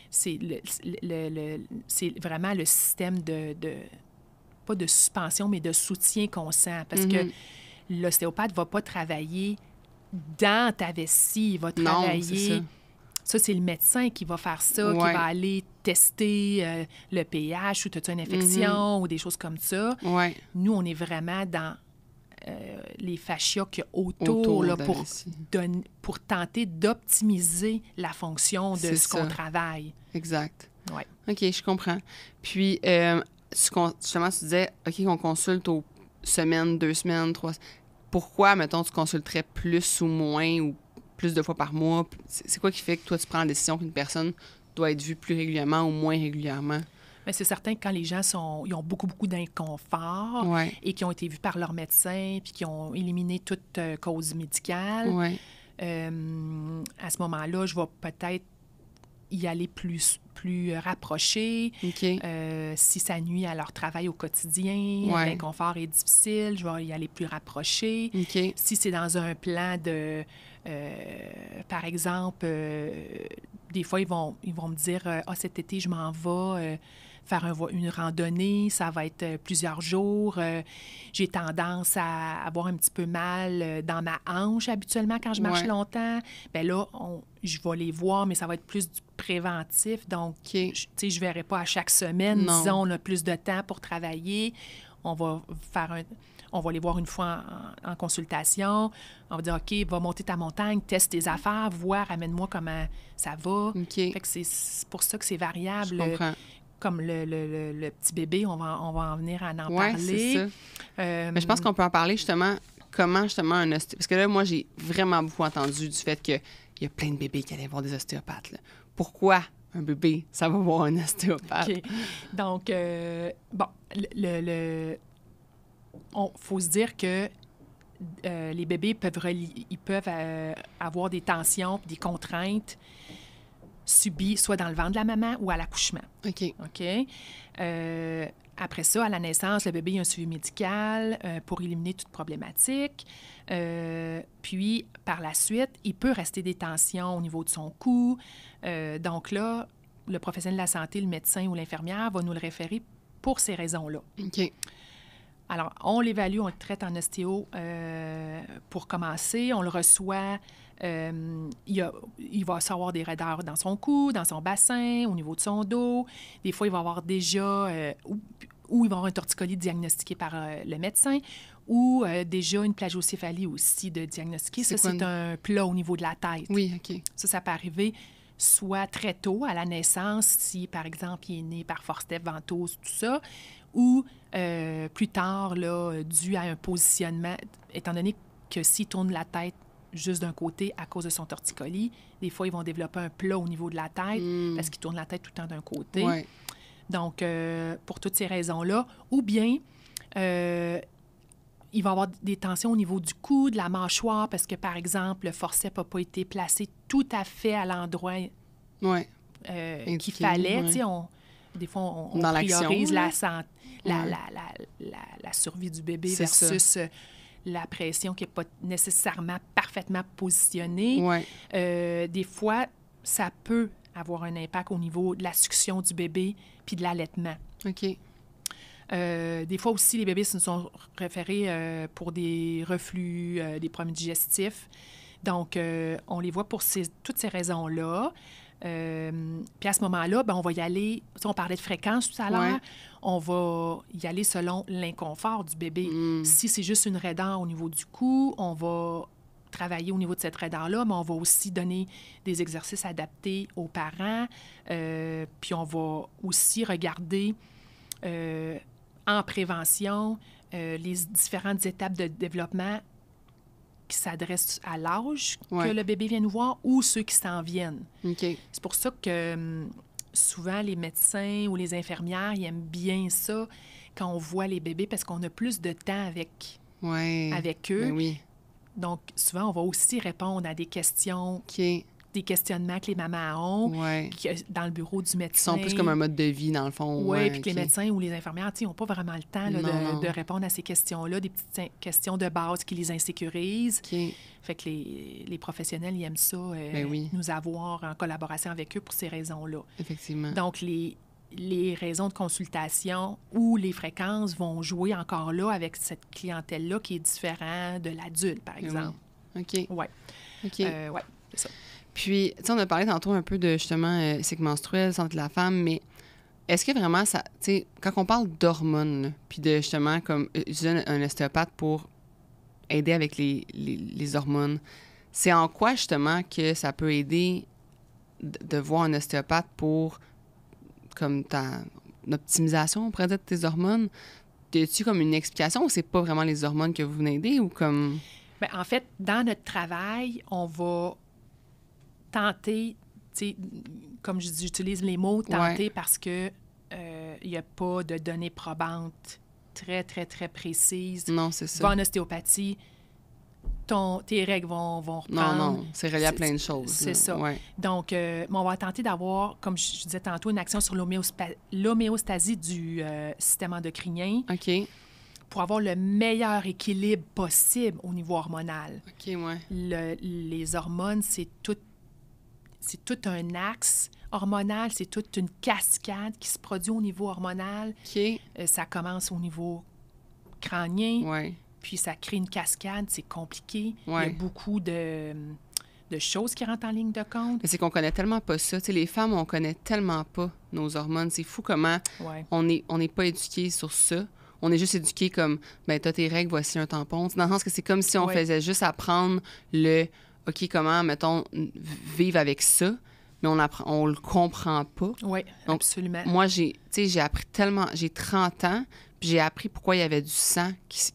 c'est vraiment le système de pas de suspension, mais de soutien qu'on sent. Parce que l'ostéopathe ne va pas travailler dans ta vessie, il va travailler... Ça, c'est le médecin qui va faire ça, qui va aller tester le pH ou as-tu une infection ou des choses comme ça. Nous, on est vraiment dans les fascias qu'il y a autour là, pour tenter d'optimiser la fonction de ce qu'on travaille. Exact. OK, je comprends. Puis, justement, tu disais, OK, qu'on consulte aux semaines, 2 semaines, 3... Pourquoi, mettons, tu consulterais plus ou moins ou plus de fois par mois? C'est quoi qui fait que toi, tu prends la décision qu'une personne doit être vue plus régulièrement ou moins régulièrement? Bien, c'est certain que quand les gens ils ont beaucoup d'inconfort et qui ont été vus par leur médecin puis qui ont éliminé toute cause médicale, à ce moment-là, je vais peut-être y aller plus rapproché. Si ça nuit à leur travail au quotidien, l'inconfort est difficile, je vais y aller plus rapproché. Si c'est dans un plan de... par exemple, des fois, ils vont me dire « cet été, je m'en vais faire une randonnée, ça va être plusieurs jours. J'ai tendance à avoir un petit peu mal dans ma hanche habituellement quand je marche longtemps. » Bien là, je vais les voir, mais ça va être plus du préventif. Donc, je ne verrai pas à chaque semaine. Disons, on a plus de temps pour travailler. On va les voir une fois en consultation. On va dire, OK, va monter ta montagne, teste tes affaires, voir, amène-moi comment ça va. Fait que c'est pour ça que c'est variable. Je comprends. Comme le petit bébé, on va en venir à en parler. C'est ça. Mais je pense qu'on peut en parler justement, comment justement un ostéopathe... Parce que là, moi, j'ai vraiment beaucoup entendu du fait qu'il y a plein de bébés qui allaient voir des ostéopathes. Là. Pourquoi un bébé, ça va voir un ostéopathe? Donc, bon, faut se dire que les bébés peuvent avoir des tensions, des contraintes subies soit dans le ventre de la maman ou à l'accouchement. OK. Après ça, à la naissance, le bébé a un suivi médical pour éliminer toute problématique. Puis, par la suite, il peut rester des tensions au niveau de son cou. Donc là, le professionnel de la santé, le médecin ou l'infirmière va nous le référer pour ces raisons-là. Alors, on l'évalue, on le traite en ostéo pour commencer. On le reçoit. Il va avoir des raideurs dans son cou, dans son bassin, au niveau de son dos. Des fois, il va avoir déjà... ou il va avoir un torticolis diagnostiqué par le médecin, ou déjà une plagiocéphalie aussi de diagnostiquer. Ça, c'est un plat au niveau de la tête. Oui, OK. Ça peut arriver soit très tôt, à la naissance, si, par exemple, il est né par forceps, ventouse, tout ça, ou plus tard, là, dû à un positionnement, étant donné que s'il tourne la tête juste d'un côté à cause de son torticolis, des fois, ils vont développer un plat au niveau de la tête parce qu'il tourne la tête tout le temps d'un côté. Ouais. Donc, pour toutes ces raisons-là, ou bien... il va y avoir des tensions au niveau du cou, de la mâchoire, parce que, par exemple, le forceps n'a pas été placé tout à fait à l'endroit qu'il fallait. Ouais. Des fois, on priorise la survie du bébé versus la pression qui n'est pas nécessairement parfaitement positionnée. Ouais. Des fois, ça peut avoir un impact au niveau de la succion du bébé puis de l'allaitement. OK. Des fois aussi, les bébés se sont référés pour des reflux, des problèmes digestifs. Donc, on les voit pour toutes ces raisons-là. Puis à ce moment-là, on va y aller... On parlait de fréquence tout à l'heure. On va y aller selon l'inconfort du bébé. Si c'est juste une raideur au niveau du cou, on va travailler au niveau de cette raideur-là, mais on va aussi donner des exercices adaptés aux parents. Puis on va aussi regarder... en prévention, les différentes étapes de développement qui s'adressent à l'âge que le bébé vient nous voir ou ceux qui s'en viennent. Okay. C'est pour ça que souvent, les médecins ou les infirmières, ils aiment bien ça quand on voit les bébés parce qu'on a plus de temps avec eux. Ben oui. Donc, souvent, on va aussi répondre à des questions... Okay. Des questionnements que les mamans ont dans le bureau du médecin. Qui sont plus comme un mode de vie, dans le fond. Oui, puis que les médecins ou les infirmières, ils n'ont pas vraiment le temps là, de répondre à ces questions-là, des petites questions de base qui les insécurisent. Okay. Fait que les professionnels, ils aiment ça, nous avoir en collaboration avec eux pour ces raisons-là. Effectivement. Donc, les raisons de consultation ou les fréquences vont jouer encore là avec cette clientèle-là qui est différente de l'adulte, par exemple. Oui. OK. Oui. OK. Oui, c'est ça. Puis, tu sais, on a parlé tantôt un peu de, justement, cycle menstruel, santé de la femme, mais est-ce que vraiment ça... Tu sais, quand on parle d'hormones, puis de, justement, comme utiliser un ostéopathe pour aider avec les hormones, c'est en quoi, justement, que ça peut aider de voir un ostéopathe pour, comme, une optimisation, on pourrait dire, de tes hormones? As-tu comme une explication ou c'est pas vraiment les hormones que vous venez aider ou comme... Bien, en fait, dans notre travail, on va... tenter, comme j'utilise les mots, tenter parce que il n'y a pas de données probantes très, très, très précises. Non, c'est ça. Va en ostéopathie, tes règles vont reprendre. Non, c'est relié à plein de choses. C'est ça. Ouais. Donc, on va tenter d'avoir, comme je disais tantôt, une action sur l'homéostasie du système endocrinien. OK. Pour avoir le meilleur équilibre possible au niveau hormonal. OK, ouais. Les hormones, c'est tout un axe hormonal, c'est toute une cascade qui se produit au niveau hormonal. OK. Ça commence au niveau crânien, Ouais. puis ça crée une cascade, c'est compliqué. Ouais. Il y a beaucoup de choses qui rentrent en ligne de compte. Mais c'est qu'on connaît tellement pas ça. Tu sais, les femmes, on connaît tellement pas nos hormones. C'est fou comment on n'est pas éduqués sur ça. On est juste éduqués comme, ben t'as tes règles, voici un tampon. Dans le sens que c'est comme si on faisait juste apprendre OK, comment, mettons, vivre avec ça, mais on le comprend pas. Oui, donc, absolument. Moi, j'ai appris tellement... J'ai 30 ans, puis j'ai appris pourquoi il y avait du sang qui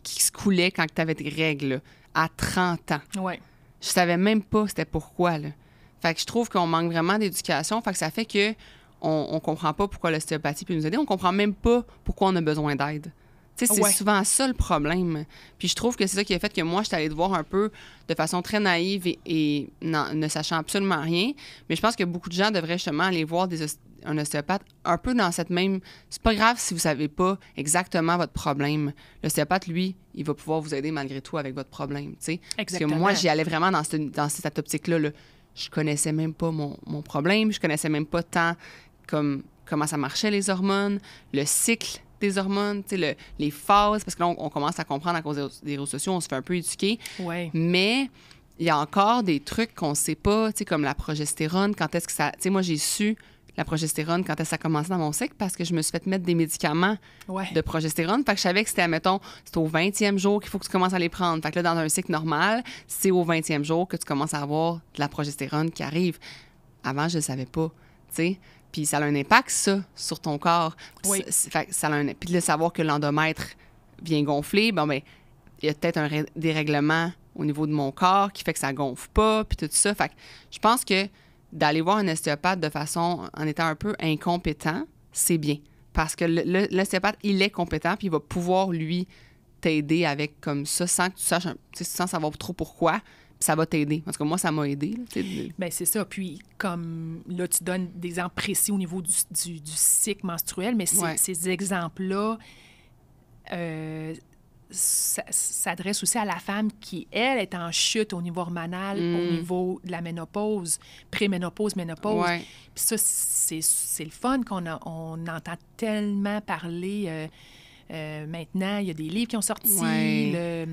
se coulait quand tu avais tes règles, là, à 30 ans. Oui. Je savais même pas c'était pourquoi, là. Fait que je trouve qu'on manque vraiment d'éducation. Fait que ça fait que on comprend pas pourquoi l'ostéopathie peut nous aider. On comprend même pas pourquoi on a besoin d'aide. Tu sais, c'est souvent ça le problème. Puis je trouve que c'est ça qui a fait que moi, j'étais allée te voir un peu de façon très naïve et ne sachant absolument rien. Mais je pense que beaucoup de gens devraient justement aller voir un ostéopathe un peu dans cette même... C'est pas grave si vous savez pas exactement votre problème. L'ostéopathe, lui, il va pouvoir vous aider malgré tout avec votre problème, tu sais. Parce que moi, j'y allais vraiment dans cette optique-là. Là. Je connaissais même pas mon problème. Je connaissais même pas tant comme comment ça marchait, les hormones, le cycle des hormones, tu sais, les phases, parce que là, on commence à comprendre à cause des réseaux sociaux, on se fait un peu éduquer. Ouais. Mais il y a encore des trucs qu'on ne sait pas, tu sais, comme la progestérone, quand est-ce que ça... Tu sais, moi, j'ai su la progestérone quand est-ce que ça a commencé dans mon cycle parce que je me suis fait mettre des médicaments de progestérone. Fait que je savais que c'était, mettons, c'était au 20e jour qu'il faut que tu commences à les prendre. Fait que là, dans un cycle normal, c'est au 20e jour que tu commences à avoir de la progestérone qui arrive. Avant, je ne le savais pas, tu sais. Puis ça a un impact, ça, sur ton corps. Oui. Fait que ça a puis de le savoir que l'endomètre vient gonfler, bon, ben il y a peut-être un dérèglement au niveau de mon corps qui fait que ça gonfle pas, puis tout ça. Fait que je pense que d'aller voir un ostéopathe de façon, en étant un peu incompétent, c'est bien. Parce que l'ostéopathe, il est compétent, puis il va pouvoir, lui, t'aider avec comme ça, sans que tu saches, sans savoir trop pourquoi, puis ça va t'aider. Parce que moi, ça m'a aidé. Bien, c'est ça. Puis, comme là, tu donnes des exemples précis au niveau du cycle menstruel, mais ces exemples-là s'adressent aussi à la femme qui, elle, est en chute au niveau hormonal, au niveau de la ménopause, préménopause, ménopause. Ouais. Puis ça, c'est le fun on entend tellement parler. Maintenant, il y a des livres qui ont sorti. Ouais.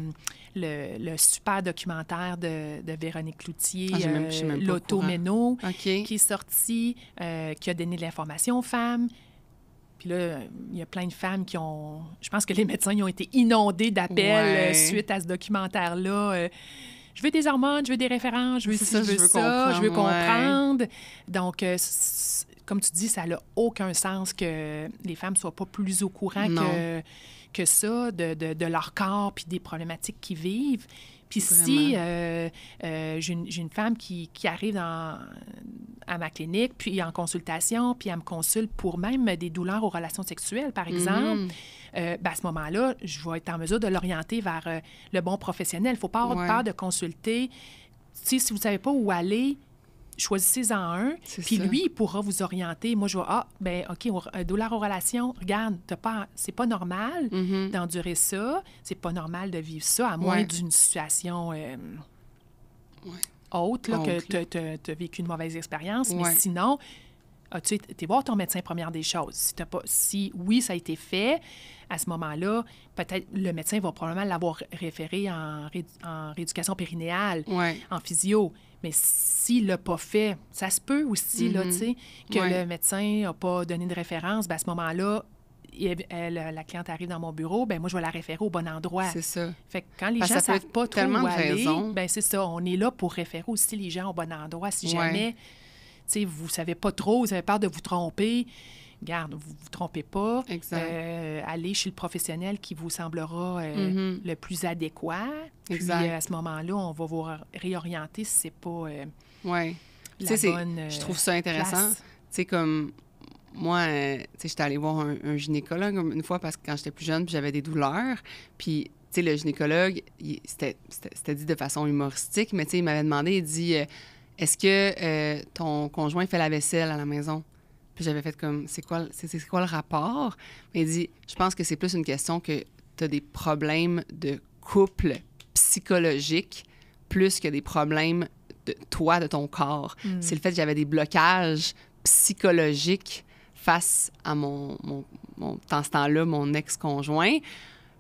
Le super documentaire de Véronique Cloutier, même l'automéno, okay. qui est sorti, qui a donné de l'information aux femmes. Puis là, il y a plein de femmes qui ont... Je pense que les médecins ils ont été inondés d'appels suite à ce documentaire-là. Je veux des hormones, je veux des références, je veux ci, je veux ça, je veux comprendre. Donc, comme tu dis, ça n'a aucun sens que les femmes ne soient pas plus au courant que ça, de leur corps puis des problématiques qu'ils vivent. Puis si j'ai une femme qui arrive à ma clinique, puis en consultation, puis elle me consulte pour même des douleurs aux relations sexuelles, par exemple, à ce moment-là, je vais être en mesure de l'orienter vers le bon professionnel. Il ne faut pas avoir peur de consulter. Si vous ne savez pas où aller, choisissez-en un, puis lui, il pourra vous orienter. Moi, je vais, OK, douleur aux relations, regarde, c'est pas normal d'endurer ça, c'est pas normal de vivre ça, à moins d'une situation haute, là, que tu as vécu une mauvaise expérience, mais sinon, as-tu été voir ton médecin, première des choses. Si oui, ça a été fait, à ce moment-là, peut-être le médecin va probablement l'avoir référé en rééducation périnéale, en physio. Mais s'il ne l'a pas fait, ça se peut aussi, là, tu sais, que le médecin n'a pas donné de référence. Bien, à ce moment-là, la cliente arrive dans mon bureau, bien, moi, je vais la référer au bon endroit. C'est ça. Fait que quand les gens ne savent pas trop où aller, bien, c'est ça. On est là pour référer aussi les gens au bon endroit. Si jamais, tu sais, vous ne savez pas trop, vous avez peur de vous tromper, regarde, vous ne vous trompez pas. Allez chez le professionnel qui vous semblera le plus adéquat. Puis à ce moment-là, on va vous réorienter si c'est pas la bonne je trouve ça intéressant. Tu sais, comme moi, tu sais, j'étais allée voir un gynécologue une fois parce que quand j'étais plus jeune, puis j'avais des douleurs. Puis, tu sais, le gynécologue, c'était dit de façon humoristique, mais tu sais, il m'avait demandé, il dit, est-ce que ton conjoint fait la vaisselle à la maison? Puis j'avais fait comme, c'est quoi le rapport? Mais il dit, je pense que c'est plus une question que tu as des problèmes de couple psychologiques plus que des problèmes de toi, de ton corps. C'est le fait que j'avais des blocages psychologiques face à dans ce temps-là, mon ex-conjoint.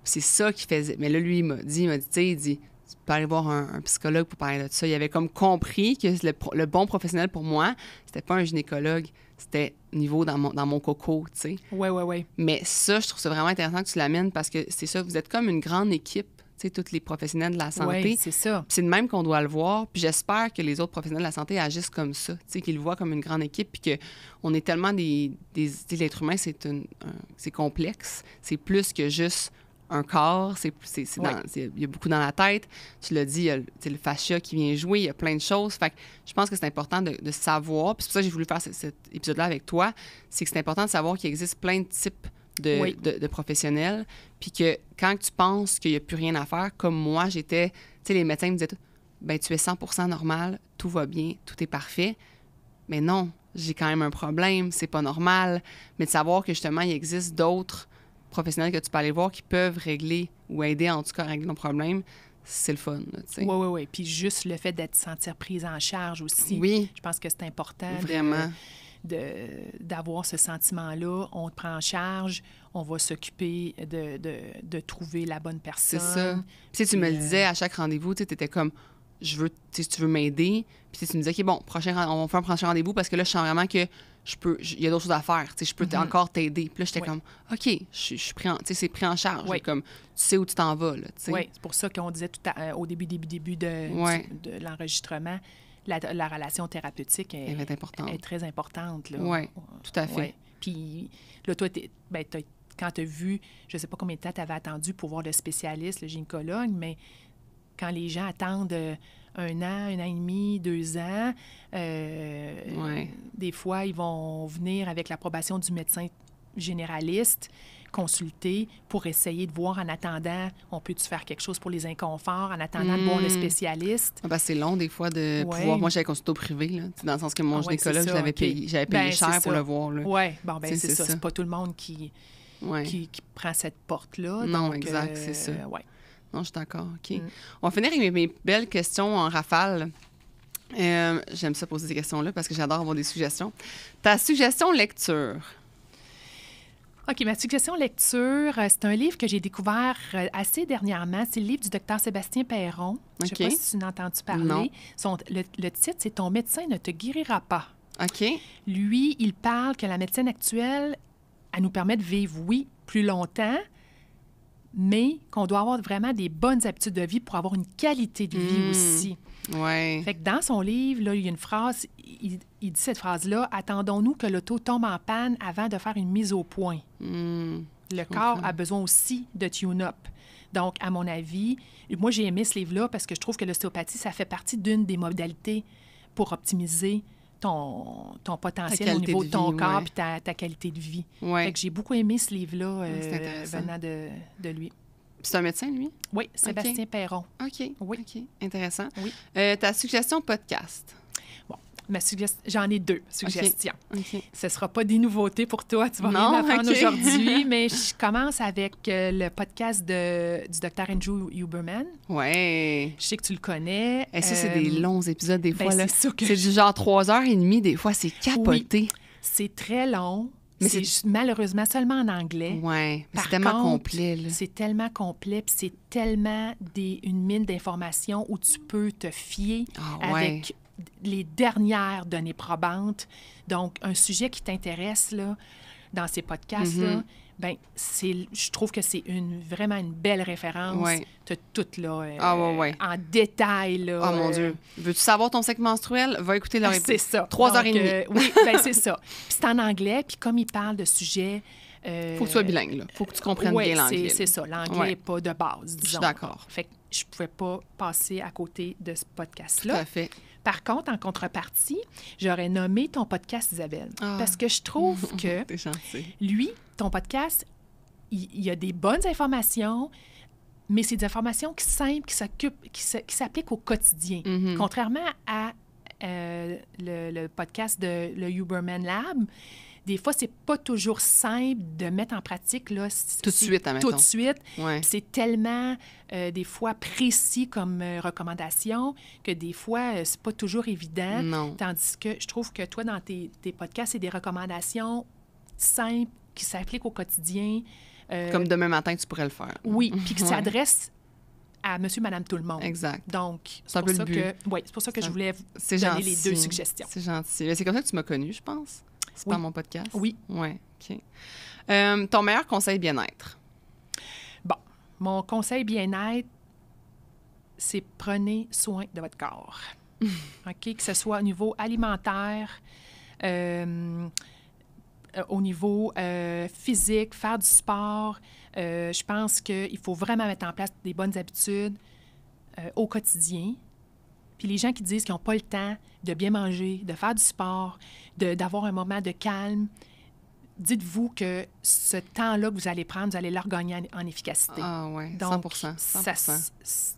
C'est ça qui faisait... Mais là, lui, il m'a dit, tu sais, tu peux aller voir un psychologue pour parler de ça. Il avait comme compris que le bon professionnel pour moi, c'était pas un gynécologue, c'était niveau dans mon coco, tu sais. Oui. Mais ça, je trouve ça vraiment intéressant que tu l'amènes parce que c'est ça, vous êtes comme une grande équipe, tu sais, tous les professionnels de la santé. Oui, c'est ça. Puis c'est de même qu'on doit le voir. Puis j'espère que les autres professionnels de la santé agissent comme ça, tu sais, qu'ils le voient comme une grande équipe puis qu'on est tellement l'être humain, c'est complexe. C'est plus que juste un corps, il y a beaucoup dans la tête. Tu l'as dit, il y a le fascia qui vient jouer, il y a plein de choses. Fait que je pense que c'est important de savoir, puis c'est pour ça que j'ai voulu faire cet épisode-là avec toi, c'est que c'est important de savoir qu'il existe plein de types de professionnels, puis que quand tu penses qu'il n'y a plus rien à faire, comme moi, j'étais... Tu sais, les médecins me disaient, ben tu es 100% normal, tout va bien, tout est parfait. Mais non, j'ai quand même un problème, c'est pas normal. Mais de savoir que justement, il existe d'autres professionnels que tu peux aller voir qui peuvent régler ou aider en tout cas à régler ton problème, c'est le fun. Oui. Puis juste le fait d'être sentir prise en charge aussi. Oui. Je pense que c'est important. Vraiment. d'avoir ce sentiment-là. On te prend en charge, on va s'occuper de trouver la bonne personne. C'est ça. Puis tu me le disais à chaque rendez-vous, tu étais comme, si tu veux m'aider. Puis tu me disais, OK, bon, on va faire un prochain rendez-vous parce que là, je sens vraiment que il y a d'autres choses à faire. Je peux encore t'aider. Puis là, j'étais comme, OK, je suis pris c'est pris en charge. Comme, tu sais où tu t'en vas. Oui, c'est pour ça qu'on disait au début de l'enregistrement, la relation thérapeutique est très importante. Oui, tout à fait. Ouais. Puis là, toi, quand tu as vu, je ne sais pas combien de temps tu avais attendu pour voir le spécialiste, le gynécologue, mais quand les gens attendent 1 an, 1 an et demi, 2 ans, des fois, ils vont venir avec l'approbation du médecin généraliste, consulter pour essayer de voir en attendant, on peut-tu faire quelque chose pour les inconforts, en attendant de voir le spécialiste. C'est long des fois de pouvoir... Moi, j'avais consulté au privé, là, dans le sens que mon gynécologue, je l'avais payé, j'avais payé cher pour le voir. Oui, c'est ça. C'est pas tout le monde qui prend cette porte-là. Non, donc, exact, c'est ça. Non, je suis d'accord. OK. On va finir avec mes belles questions en rafale. J'aime ça poser ces questions-là parce que j'adore avoir des suggestions. Ta suggestion lecture? OK, ma suggestion lecture, c'est un livre que j'ai découvert assez dernièrement. C'est le livre du docteur Sébastien Perron. Je ne sais pas si tu en as entendu parler. Non. Le titre, c'est « Ton médecin ne te guérira pas ». OK. Lui, il parle que la médecine actuelle, elle nous permet de vivre, oui, plus longtemps, mais qu'on doit avoir vraiment des bonnes habitudes de vie pour avoir une qualité de vie aussi. Ouais. Fait que dans son livre, là, il y a une phrase, il dit cette phrase-là, « Attendons-nous que l'auto tombe en panne avant de faire une mise au point. Le corps a besoin aussi de tune-up. Donc, à mon avis, moi, j'ai aimé ce livre-là parce que je trouve que l'ostéopathie, ça fait partie d'une des modalités pour optimiser ton potentiel au niveau de ton corps et ta qualité de vie. Ouais. Fait que j'ai beaucoup aimé ce livre-là venant de lui. C'est un médecin, lui? Oui, Sébastien Perron. OK. Oui. OK. Intéressant. Oui. Ta suggestion podcast? Bon, j'en ai 2 suggestions. OK. Ce ne sera pas des nouveautés pour toi, tu vas rien apprendre aujourd'hui, mais je commence avec le podcast du Dr. Andrew Huberman. Oui. Je sais que tu le connais. Et ça, c'est des longs épisodes des fois. C'est du genre 3h30 des fois, c'est capoté. Oui. C'est très long. Mais c'est malheureusement seulement en anglais. Oui, c'est tellement complet. C'est tellement complet, puis c'est tellement une mine d'informations où tu peux te fier avec les dernières données probantes. Donc, un sujet qui t'intéresse là, dans ces podcasts-là, je trouve que c'est vraiment une belle référence. Ouais. Tu as tout là, en détail. Là, oh mon Dieu. Veux-tu savoir ton cycle menstruel? Va écouter leur épisode. C'est ça. 3h30. Oui, c'est ça. Puis c'est en anglais, puis comme il parle de sujets... faut que tu sois bilingue, là. Faut que tu comprennes bien l'anglais. C'est ça. L'anglais n'est pas de base, disons. Je suis d'accord. Fait que je pouvais pas passer à côté de ce podcast-là. Tout à fait. Par contre, en contrepartie, j'aurais nommé ton podcast, Isabelle. Parce que je trouve que, t'es gentil. Lui, ton podcast, il y a des bonnes informations, mais c'est des informations qui s'appliquent au quotidien. Contrairement à le podcast de le Huberman Lab, des fois, c'est pas toujours simple de mettre en pratique là, tout de suite, admettons. Tout de suite. Ouais. C'est tellement, des fois, précis comme recommandation que des fois, c'est pas toujours évident. Non. Tandis que je trouve que toi, dans tes podcasts, c'est des recommandations simples qui s'appliquent au quotidien. Comme demain matin, tu pourrais le faire. Oui, puis qui s'adressent à monsieur, madame, tout le monde. Exact. Donc, c'est un peu le but. C'est pour ça que je voulais donner les 2 suggestions. C'est gentil. Mais c'est comme ça que tu m'as connue, je pense. C'est pas mon podcast? Oui. Oui, OK. Ton meilleur conseil bien-être? Bon, mon conseil bien-être, c'est prenez soin de votre corps. OK? Que ce soit au niveau alimentaire, au niveau physique, faire du sport. Je pense qu'il faut vraiment mettre en place des bonnes habitudes au quotidien. Puis les gens qui disent qu'ils n'ont pas le temps de bien manger, de faire du sport, d'avoir un moment de calme, dites-vous que ce temps-là que vous allez prendre, vous allez le regagner en efficacité. Ah oui, 100%. Donc, 100%.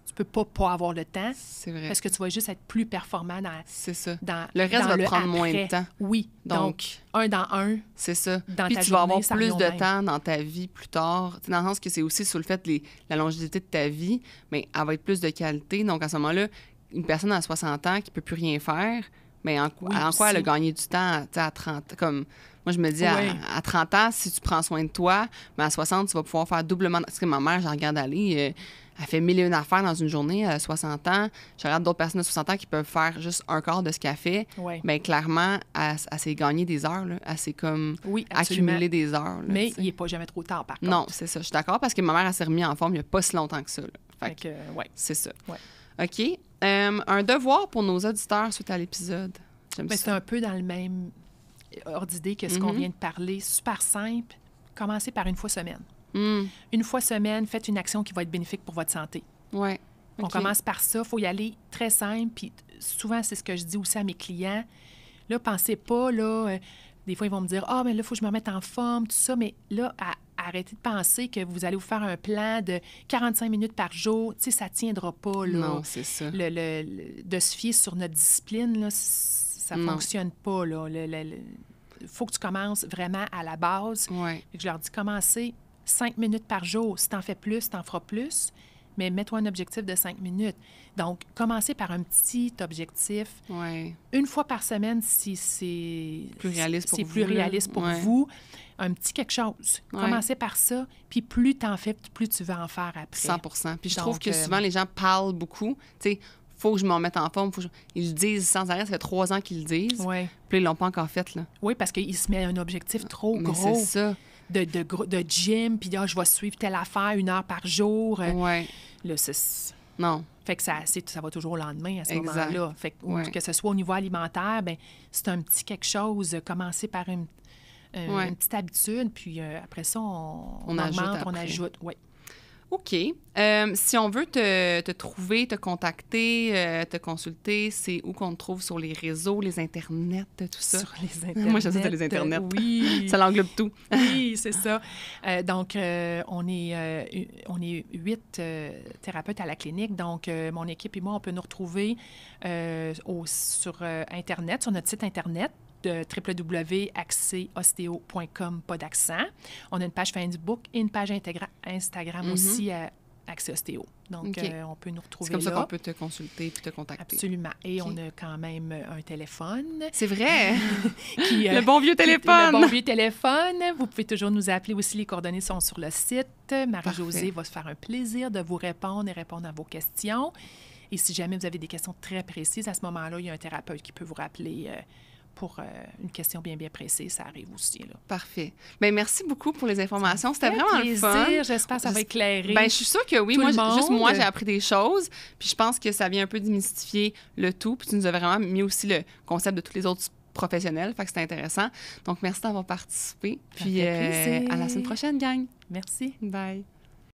Tu peux pas avoir le temps. C'est vrai. Parce que tu vas juste être plus performant dans... C'est ça. Le reste va prendre moins de temps. Oui. Donc, un dans un. C'est ça. Dans puis ta tu vas avoir journée, plus de temps dans ta vie plus tard. Dans le sens que c'est aussi sur le fait la longévité de ta vie, mais elle va être plus de qualité. Donc, à ce moment-là, une personne à 60 ans qui ne peut plus rien faire Mais en quoi elle a gagné du temps, tu sais, à 30... Comme, moi, je me dis, à 30 ans, si tu prends soin de toi, mais à 60, tu vas pouvoir faire doublement... Parce que ma mère, j'en regarde aller, elle fait 1001 affaires dans une journée à 60 ans. Je regarde d'autres personnes de 60 ans qui peuvent faire juste un quart de ce qu'elle fait. Oui. Bien, clairement, elle s'est gagné des heures, là. Elle s'est comme accumulé des heures. Là, mais il n'est pas jamais trop tard, par contre. Non, c'est ça. Je suis d'accord parce que ma mère, elle s'est remise en forme il n'y a pas si longtemps que ça. Là. Fait que, c'est ça. Ouais. OK. Un devoir pour nos auditeurs suite à l'épisode. C'est un peu dans le même ordre d'idée que ce qu'on vient de parler. Super simple. Commencez par une fois semaine. Une fois semaine, faites une action qui va être bénéfique pour votre santé. Ouais. On commence par ça. Il faut y aller très simple. Puis souvent, c'est ce que je dis aussi à mes clients. Là, pensez pas, là... des fois, ils vont me dire « Ah, mais là, il faut que je me remette en forme, tout ça. » Mais là, arrêtez de penser que vous allez vous faire un plan de 45 minutes par jour. Tu sais, ça ne tiendra pas, là. Non, c'est ça. De se fier sur notre discipline, là, ça ne fonctionne pas, là. Il faut que tu commences vraiment à la base. Ouais. Je leur dis « Commencez 5 minutes par jour. Si tu en fais plus, tu en feras plus. Mais mets-toi un objectif de 5 minutes. » Donc, commencez par un petit objectif. Ouais. Une fois par semaine, si c'est plus réaliste pour vous. Plus réaliste pour vous. Un petit quelque chose. Ouais. Commencez par ça. Puis plus tu en fais, plus tu vas en faire après. 100%. Puis je trouve que souvent, les gens parlent beaucoup. Tu sais, faut que je m'en mette en forme. Ils le disent sans arrêt. Ça fait 3 ans qu'ils le disent. Ouais. Puis ils l'ont pas encore fait, là. Oui, parce qu'ils se mettent un objectif trop Mais gros. c'est ça. De gym, puis je vais suivre telle affaire 1 heure par jour. Ouais. Là, c'est... Non. Fait que ça va toujours au lendemain à ce exact. moment-là. Fait que, que ce soit au niveau alimentaire, bien, c'est un petit quelque chose. Commencer par une petite habitude, puis après ça, on augmente, on ajoute. Oui. OK. Si on veut te trouver, te contacter, te consulter, c'est où qu'on te trouve sur les réseaux, les internets, tout ça? Sur les internets. Moi, j'aime ça, les internets. Oui. Ça l'englobe tout. Oui, c'est ça. Donc, on est 8 thérapeutes à la clinique. Donc, mon équipe et moi, on peut nous retrouver sur Internet, sur notre site Internet, de www.accèsostéo.com, pas d'accent. On a une page Facebook et une page Instagram aussi, Accès Ostéo. Donc, on peut nous retrouver là. C'est comme ça qu'on peut te consulter puis te contacter. Absolument. Et on a quand même un téléphone. C'est vrai! Le bon vieux téléphone! Le bon vieux téléphone. Vous pouvez toujours nous appeler aussi. Les coordonnées sont sur le site. Marie-Josée va se faire un plaisir de vous répondre et répondre à vos questions. Et si jamais vous avez des questions très précises, à ce moment-là, il y a un thérapeute qui peut vous rappeler pour une question bien, bien précise. Ça arrive aussi, là. Parfait. Bien, merci beaucoup pour les informations. C'était vraiment le fun. J'espère que ça va éclairer. Bien, je suis sûre que oui. Moi, j'ai appris des choses. Puis je pense que ça vient un peu démystifier le tout. Puis tu nous as vraiment mis aussi le concept de tous les autres professionnels. Fait que c'était intéressant. Donc, merci d'avoir participé. Puis à la semaine prochaine, gang. Merci. Bye.